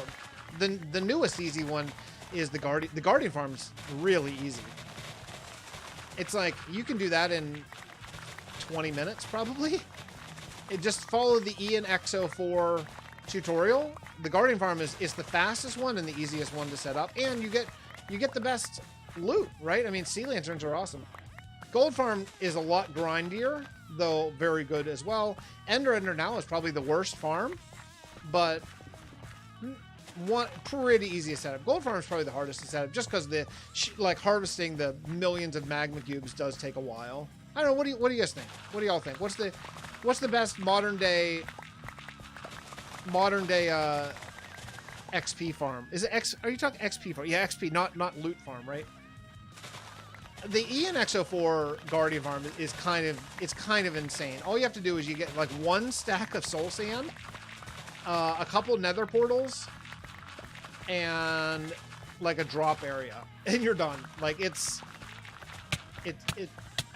the newest easy one is the Guardian. The Guardian farm's really easy. It's like you can do that in 20 minutes probably. just follow the Ian X04 tutorial. The Guardian Farm is the fastest one and the easiest one to set up, and you get the best loot, right? I mean, sea lanterns are awesome. Gold Farm is a lot grindier, though very good as well. Ender now is probably the worst farm, but one pretty easy to set up. Gold Farm is probably the hardest to set up, just because the like harvesting the millions of magma cubes does take a while. I don't know. What do you guys think? What do y'all think? What's the best modern day XP farm? Is it X? Are you talking XP farm? Yeah, XP, not loot farm, right? The Ian X04 Guardian Farm is kind of insane. All you have to do is you get like 1 stack of soul sand, a couple nether portals, and like a drop area, and you're done. Like it's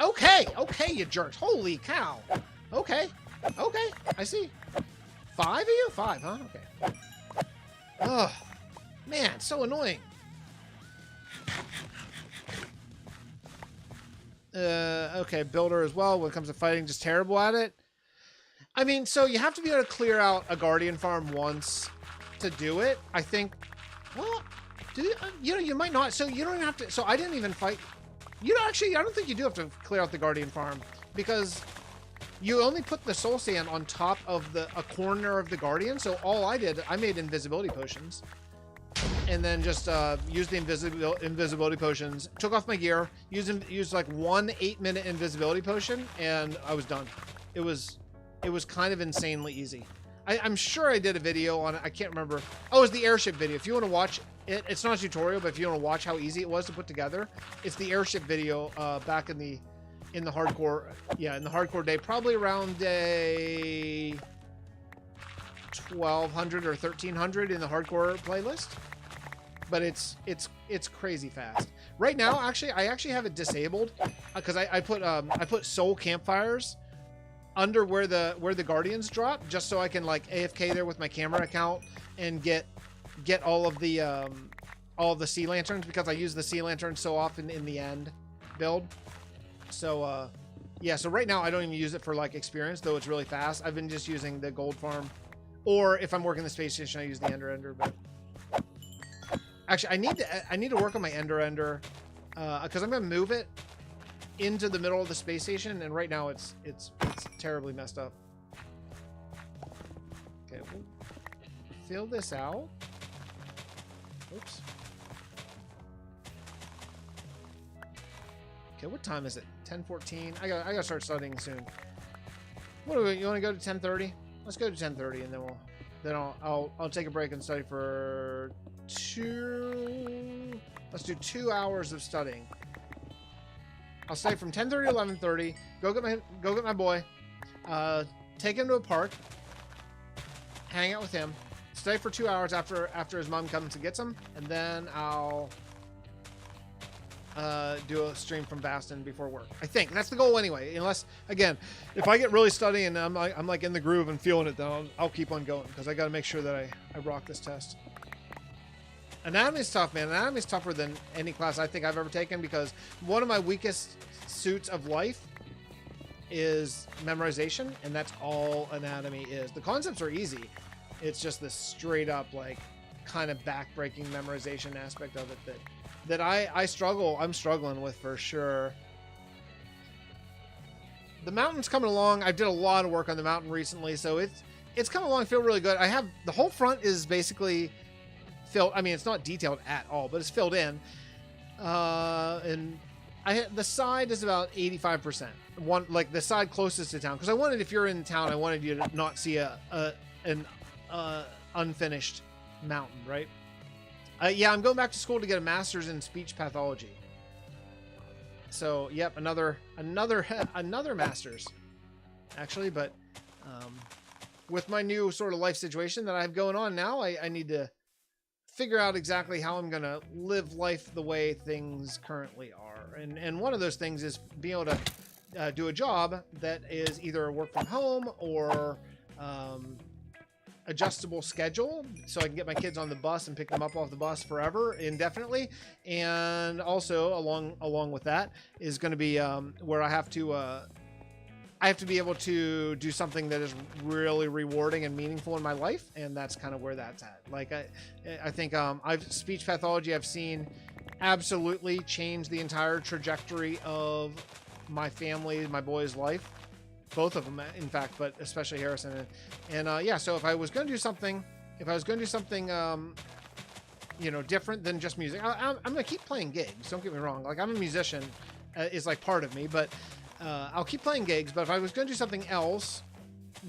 okay, you jerks. Holy cow. Okay, I see. 5 of you? 5, huh? Okay. Oh, man, so annoying. Okay, builder as well. When it comes to fighting, just terrible at it. I mean, so you have to be able to clear out a Guardian Farm once to do it. I think, well, you might not. So you don't even have to. So I didn't even fight. I don't think you do have to clear out the Guardian Farm, because you only put the soul sand on top of a corner of the Guardian. So all I did, I made invisibility potions, and then just used the invisibility potions, took off my gear, used like 1 8-minute invisibility potion, and I was done. It was kind of insanely easy. I'm sure I did a video on it. I can't remember. Oh, it was the airship video. If you want to watch it, it's not a tutorial, but if you want to watch how easy it was to put together, it's the airship video back in the hardcore, in the hardcore day, probably around day 1200 or 1300 in the hardcore playlist. But it's crazy fast. Right now, actually, I actually have it disabled because I put soul campfires under where the Guardians drop, just so I can like AFK there with my camera account and get all of the sea lanterns, because I use the sea lanterns so often in the end build. So yeah, so right now I don't even use it for like experience, though it's really fast. I've been just using the gold farm, or if I'm working the space station, I use the ender. But actually, I need to work on my ender because I'm gonna move it into the middle of the space station, and right now it's terribly messed up. Okay, we'll fill this out. Oops. Okay, what time is it? 10:14. I gotta start studying soon. What do you want to go to 10:30? Let's go to 10:30, and then I'll take a break and study for 2. Let's do 2 hours of studying. I'll stay from 10:30 to 11:30. Go get my boy. Take him to a park. Hang out with him. Stay for 2 hours after his mom comes and gets him, and then I'll do a stream from Baston before work. I think that's the goal anyway. Unless, again, if I get really studying and I'm like in the groove and feeling it, then I'll keep on going, because I got to make sure that I rock this test. Anatomy's tough, man. Anatomy's tougher than any class I think I've ever taken, because one of my weakest suits of life is memorization, and that's all anatomy is. The concepts are easy. It's just this straight up, like, kind of back-breaking memorization aspect of it that I'm struggling with for sure. The mountain's coming along. I did a lot of work on the mountain recently, so it's coming along. I feel really good. I have the whole front is basically filled. I mean, it's not detailed at all, but it's filled in. And the side is about 85%. Like the side closest to town, because I wanted, if you're in town, I wanted you to not see an unfinished mountain, right? Yeah, I'm going back to school to get a master's in speech pathology. So, yep, another master's, actually. But with my new sort of life situation that I have going on now, I need to figure out exactly how I'm going to live life the way things currently are. And one of those things is being able to do a job that is either work from home or adjustable schedule, so I can get my kids on the bus and pick them up off the bus forever, indefinitely. And also along with that is going to be where I have to I have to be able to do something that is really rewarding and meaningful in my life, and that's kind of where that's at. Like I think speech pathology I've seen absolutely change the entire trajectory of my family, my boy's life, both of them, in fact, but especially Harrison. And yeah, so if I was going to do something, you know, different than just music, I'm going to keep playing gigs. Don't get me wrong. Like, I'm a musician, is like part of me, but I'll keep playing gigs. But if I was going to do something else,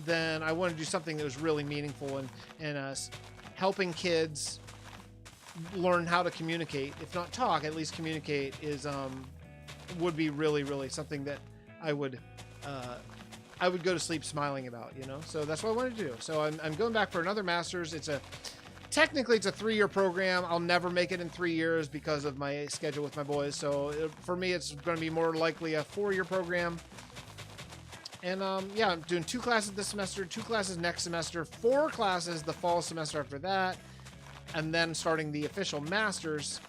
then I want to do something that was really meaningful and helping kids learn how to communicate. If not talk, at least communicate is would be really, really something that I would go to sleep smiling about, you know? So that's what I wanted to do. So I'm going back for another master's. Technically it's a 3-year program. I'll never make it in 3 years because of my schedule with my boys. So for me, it's going to be more likely a 4-year program. And yeah, I'm doing 2 classes this semester, 2 classes next semester, 4 classes the fall semester after that, and then starting the official master's,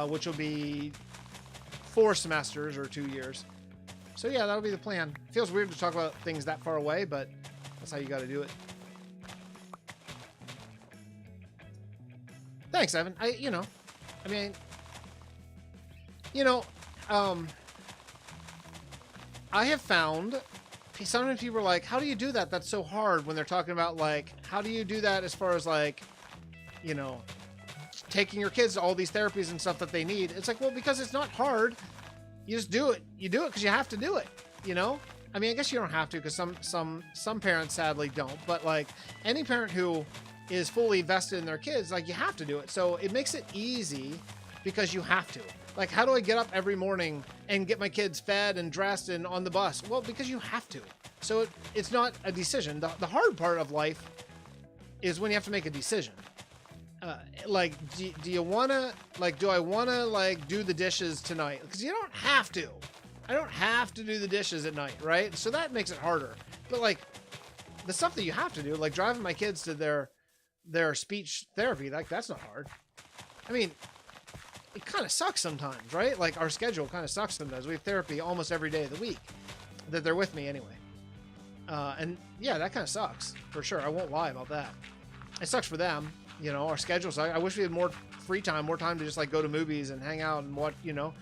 which will be 4 semesters or 2 years. So yeah, that'll be the plan. Feels weird to talk about things that far away, but that's how you got to do it. Thanks, Evan. I have found sometimes people are like, how do you do that? That's so hard, when they're talking about like, how do you do that as far as like, you know, taking your kids to all these therapies and stuff that they need. It's like, well, because it's not hard. You just do it. You do it because you have to do it, you know? I mean, I guess you don't have to, because some parents sadly don't, but like any parent who is fully vested in their kids, like, you have to do it. So it makes it easy because you have to. Like, how do I get up every morning and get my kids fed and dressed and on the bus? Well, because you have to. So it's not a decision. The hard part of life is when you have to make a decision. Like, do you want to, like, do I want to, like, do the dishes tonight? Because you don't have to. I don't have to do the dishes at night, right? So that makes it harder. But, like, the stuff that you have to do, like driving my kids to their speech therapy, like, that's not hard. I mean, it kind of sucks sometimes, right? Like, our schedule kind of sucks sometimes. We have therapy almost every day of the week that they're with me anyway. And yeah, that kind of sucks for sure. I won't lie about that. It sucks for them. You know, our schedules. I wish we had more free time, more time to just like go to movies and hang out and watch, you know,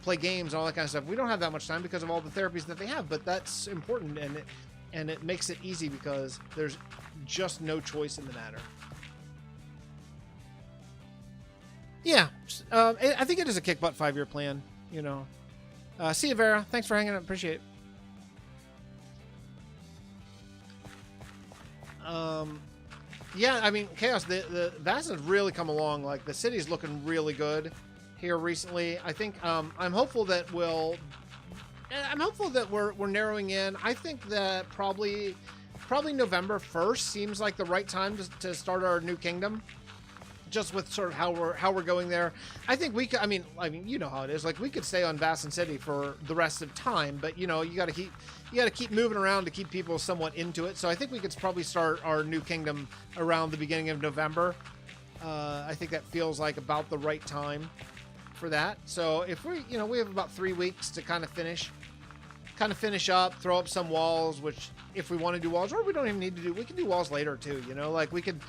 play games and all that kind of stuff. We don't have that much time because of all the therapies that they have, but that's important, and it makes it easy because there's just no choice in the matter. Yeah, I think it is a kick butt 5-year plan, you know. See you, Vera. Thanks for hanging out. Appreciate it. Yeah, I mean, Chaos, the VAS has really come along. Like, the city's looking really good here recently. I think I'm hopeful that we're narrowing in. I think that probably November 1st seems like the right time to start our new kingdom. Just with sort of how we're going there. I think we could, I mean, you know how it is. Like, we could stay on Bassin City for the rest of time, but you know, you got to keep moving around to keep people somewhat into it. So I think we could probably start our new kingdom around the beginning of November. I think that feels like about the right time for that. So if we have about 3 weeks to kind of finish up, throw up some walls, which if we want to do walls, or we don't even need to do, we can do walls later too, you know, like we could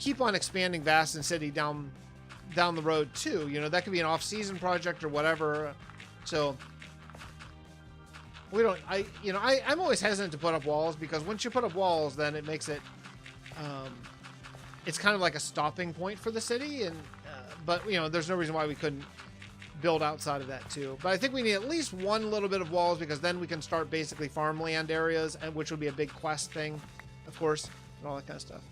keep on expanding Bassin City down the road too. You know, that could be an off-season project or whatever. So we don't. I'm always hesitant to put up walls, because once you put up walls, then it makes it. It's kind of like a stopping point for the city, and but you know, there's no reason why we couldn't build outside of that too. But I think we need at least one little bit of walls, because then we can start basically farmland areas, and which would be a big quest thing, of course, and all that kind of stuff.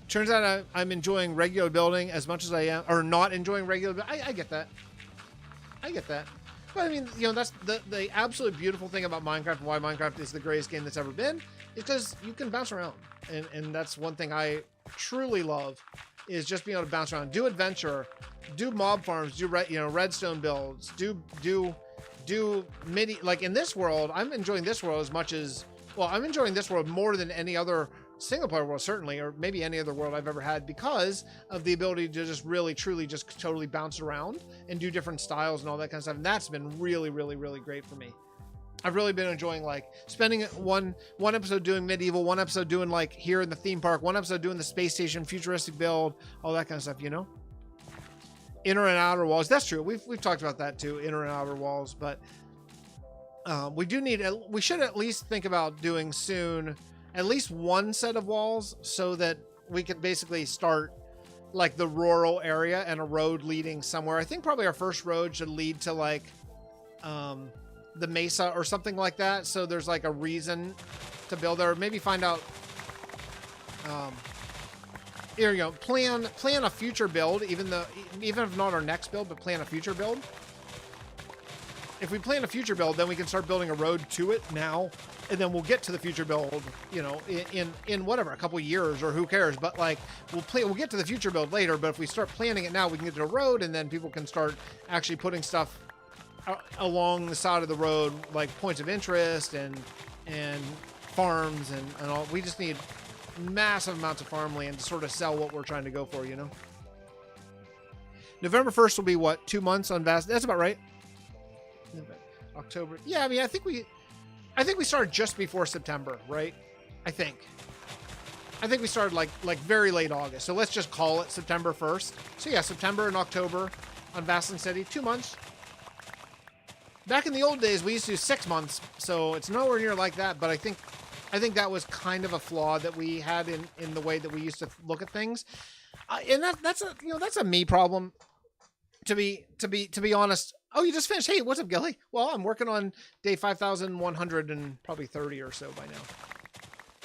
Turns out I'm enjoying regular building as much as I am, or not enjoying regular building. I get that. But I mean, you know, that's the absolute beautiful thing about Minecraft, and why Minecraft is the greatest game that's ever been, is because you can bounce around. And that's one thing I truly love, is just being able to bounce around, do adventure, do mob farms, do redstone builds, do mini, like in this world. I'm enjoying this world as much as, well, I'm enjoying this world more than any other single player world, certainly, or maybe any other world I've ever had, because of the ability to just really, truly just totally bounce around and do different styles and all that kind of stuff. And that's been really, really, really great for me. I've really been enjoying like spending one episode doing medieval, one episode doing like here in the theme park, one episode doing the space station, futuristic build, all that kind of stuff, you know? Inner and outer walls. That's true. We've talked about that too, inner and outer walls, but we should at least think about doing soon at least one set of walls so that we can basically start like the rural area and a road leading somewhere. I think probably our first road should lead to like the mesa or something like that, so there's like a reason to build there. Maybe find out here you go, plan a future build, even if not our next build, but plan a future build. If we plan a future build, then we can start building a road to it now, and then we'll get to the future build, you know, in whatever, a couple years, or who cares. But like we'll get to the future build later, but if we start planning it now, we can get to a road, and then people can start actually putting stuff along the side of the road, like points of interest and farms and all. We just need massive amounts of farmland to sort of sell what we're trying to go for, you know. November 1st will be what, 2 months on Vast? That's about right. October. Yeah, I mean, I think we started just before September, right? I think we started like very late August. So let's just call it September 1st. So yeah, September and October on Vastland City, 2 months. Back in the old days, we used to do 6 months, so it's nowhere near like that. But I think that was kind of a flaw that we had in the way that we used to look at things, and that's a me problem. To be honest. Oh, you just finished. Hey, what's up, Gilly? Well, I'm working on day 5,100 and probably 30 or so by now.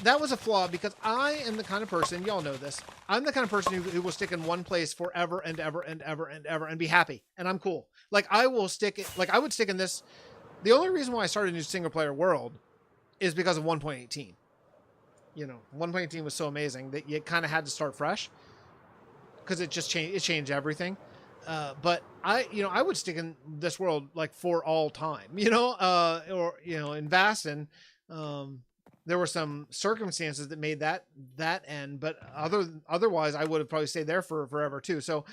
That was a flaw because I am the kind of person, y'all know this, I'm the kind of person who will stick in one place forever and ever and ever and ever and be happy. And I'm cool. Like I would stick in this. The only reason why I started a new single player world is because of 1.18. You know, 1.18 was so amazing that you kind of had to start fresh because it changed everything. But I would stick in this world like for all time, you know, or, you know, in Vast, and, there were some circumstances that made that end, but otherwise I would have probably stayed there for forever too. So,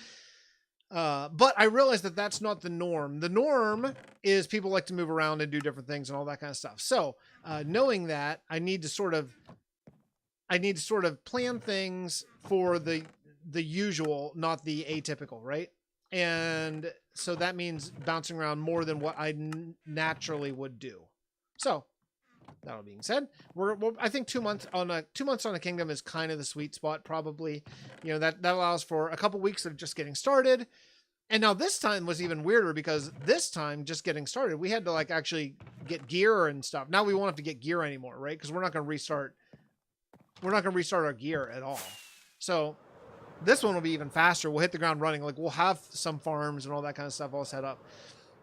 but I realized that that's not the norm. The norm is people like to move around and do different things and all that kind of stuff. So, knowing that, I need to sort of plan things for the usual, not the atypical, right? And so that means bouncing around more than what I naturally would do. So that all being said, I think 2 months on a kingdom is kind of the sweet spot, probably. You know, that allows for a couple weeks of just getting started. And now this time was even weirder because this time just getting started, we had to like actually get gear and stuff. Now we won't have to get gear anymore, right? Because we're not going to restart our gear at all. So this one will be even faster. We'll hit the ground running. Like we'll have some farms and all that kind of stuff all set up.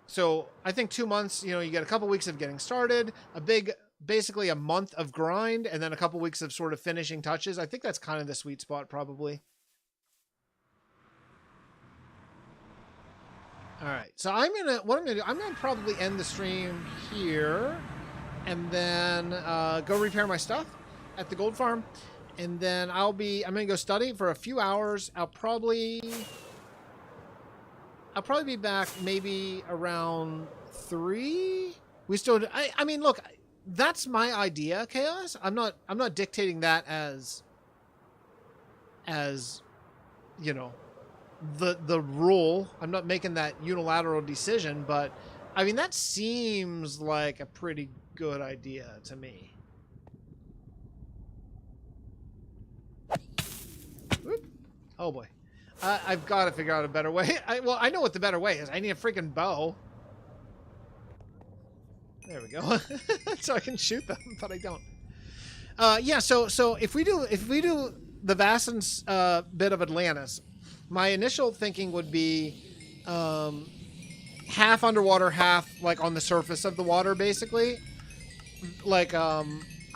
So I think 2 months, you know, you get a couple weeks of getting started, basically a month of grind, and then a couple weeks of sort of finishing touches. I think that's kind of the sweet spot, probably. All right. So I'm gonna probably end the stream here, and then go repair my stuff at the gold farm. And then I'm going to go study for a few hours. I'll probably be back maybe around 3. I mean, look, that's my idea, Chaos. I'm not dictating that as, you know, the rule. I'm not making that unilateral decision, but I mean, that seems like a pretty good idea to me. Oh boy. I've got to figure out a better way. I know what the better way is. I need a freaking bow. There we go. So I can shoot them, but I don't. Yeah, so if we do the Vasson's bit of Atlantis, my initial thinking would be half underwater, half like on the surface of the water, basically. Like I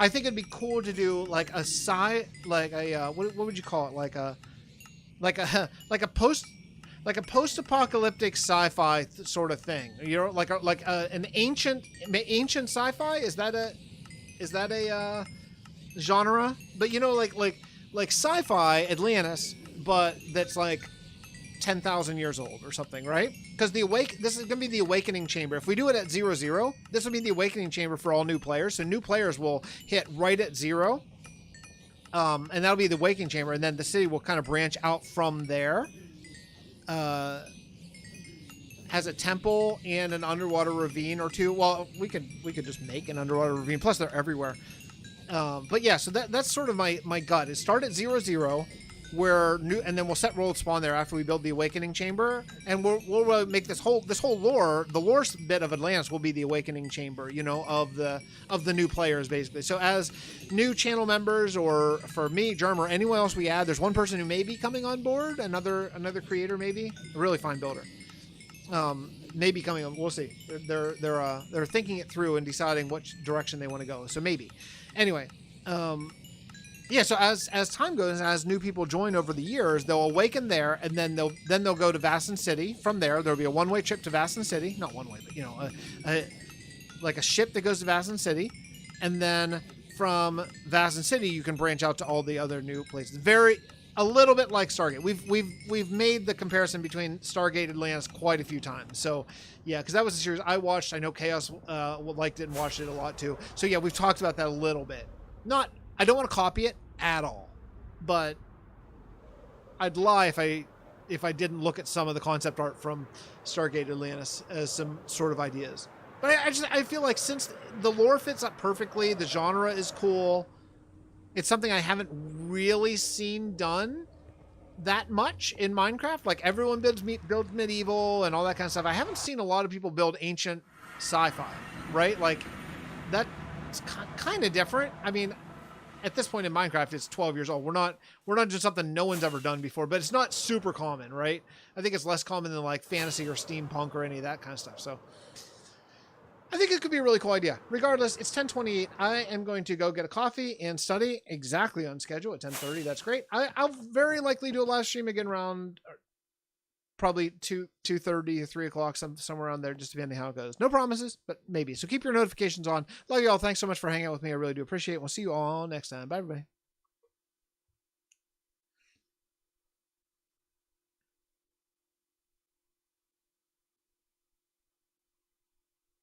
think it'd be cool to do like a what would you call it? Like a post-apocalyptic sci-fi sort of thing. You know, an ancient sci-fi. Is that a genre, but you know, like sci-fi Atlantis, but that's like 10,000 years old or something, right? Because this is gonna be the awakening chamber. If we do it at 0, this will be the awakening chamber for all new players. So new players will hit right at 0, and that'll be the awakening chamber, and then the city will kind of branch out from there. Has a temple and an underwater ravine or two. Well, we could just make an underwater ravine. Plus, they're everywhere. But yeah, so that's sort of my gut. Is start at 0, where and then we'll set world spawn there after we build the awakening chamber, and we'll make this whole lore. The lore bit of Atlantis will be the awakening chamber, you know, of the new players basically. So as new channel members, or for me, Germ, or anyone else we add, there's one person who may be coming on board, another creator maybe, a really fine builder. Maybe coming on. We'll see. They're thinking it through and deciding which direction they want to go. So maybe. Anyway, yeah. So as time goes, as new people join over the years, they'll awaken there, and then they'll go to Vastin City. From there, there'll be a one-way trip to Vastin City. Not one way, but you know, like a ship that goes to Vastin City, and then from Vastin City, you can branch out to all the other new places. A little bit like Stargate. We've made the comparison between Stargate and Atlantis quite a few times. So yeah, because that was a series I watched. I know Chaos liked it and watched it a lot too. So yeah, we've talked about that a little bit. I don't want to copy it at all, but I'd lie if I didn't look at some of the concept art from Stargate Atlantis as some sort of ideas. But I feel like since the lore fits up perfectly, the genre is cool. It's something I haven't really seen done that much in Minecraft. Like everyone builds medieval and all that kind of stuff. I haven't seen a lot of people build ancient sci-fi, right? Like that's kind of different. I mean, at this point in Minecraft, it's 12 years old. We're not doing something no one's ever done before, but it's not super common, right? I think it's less common than like fantasy or steampunk or any of that kind of stuff. So I think it could be a really cool idea. Regardless, it's 10:28. I am going to go get a coffee and study exactly on schedule at 10:30. That's great. I'll very likely do a live stream again around probably 2:30 or 3 o'clock, somewhere around there, just depending how it goes. No promises, but maybe. So keep your notifications on. Love you all. Thanks so much for hanging out with me. I really do appreciate it. We'll see you all next time. Bye, everybody.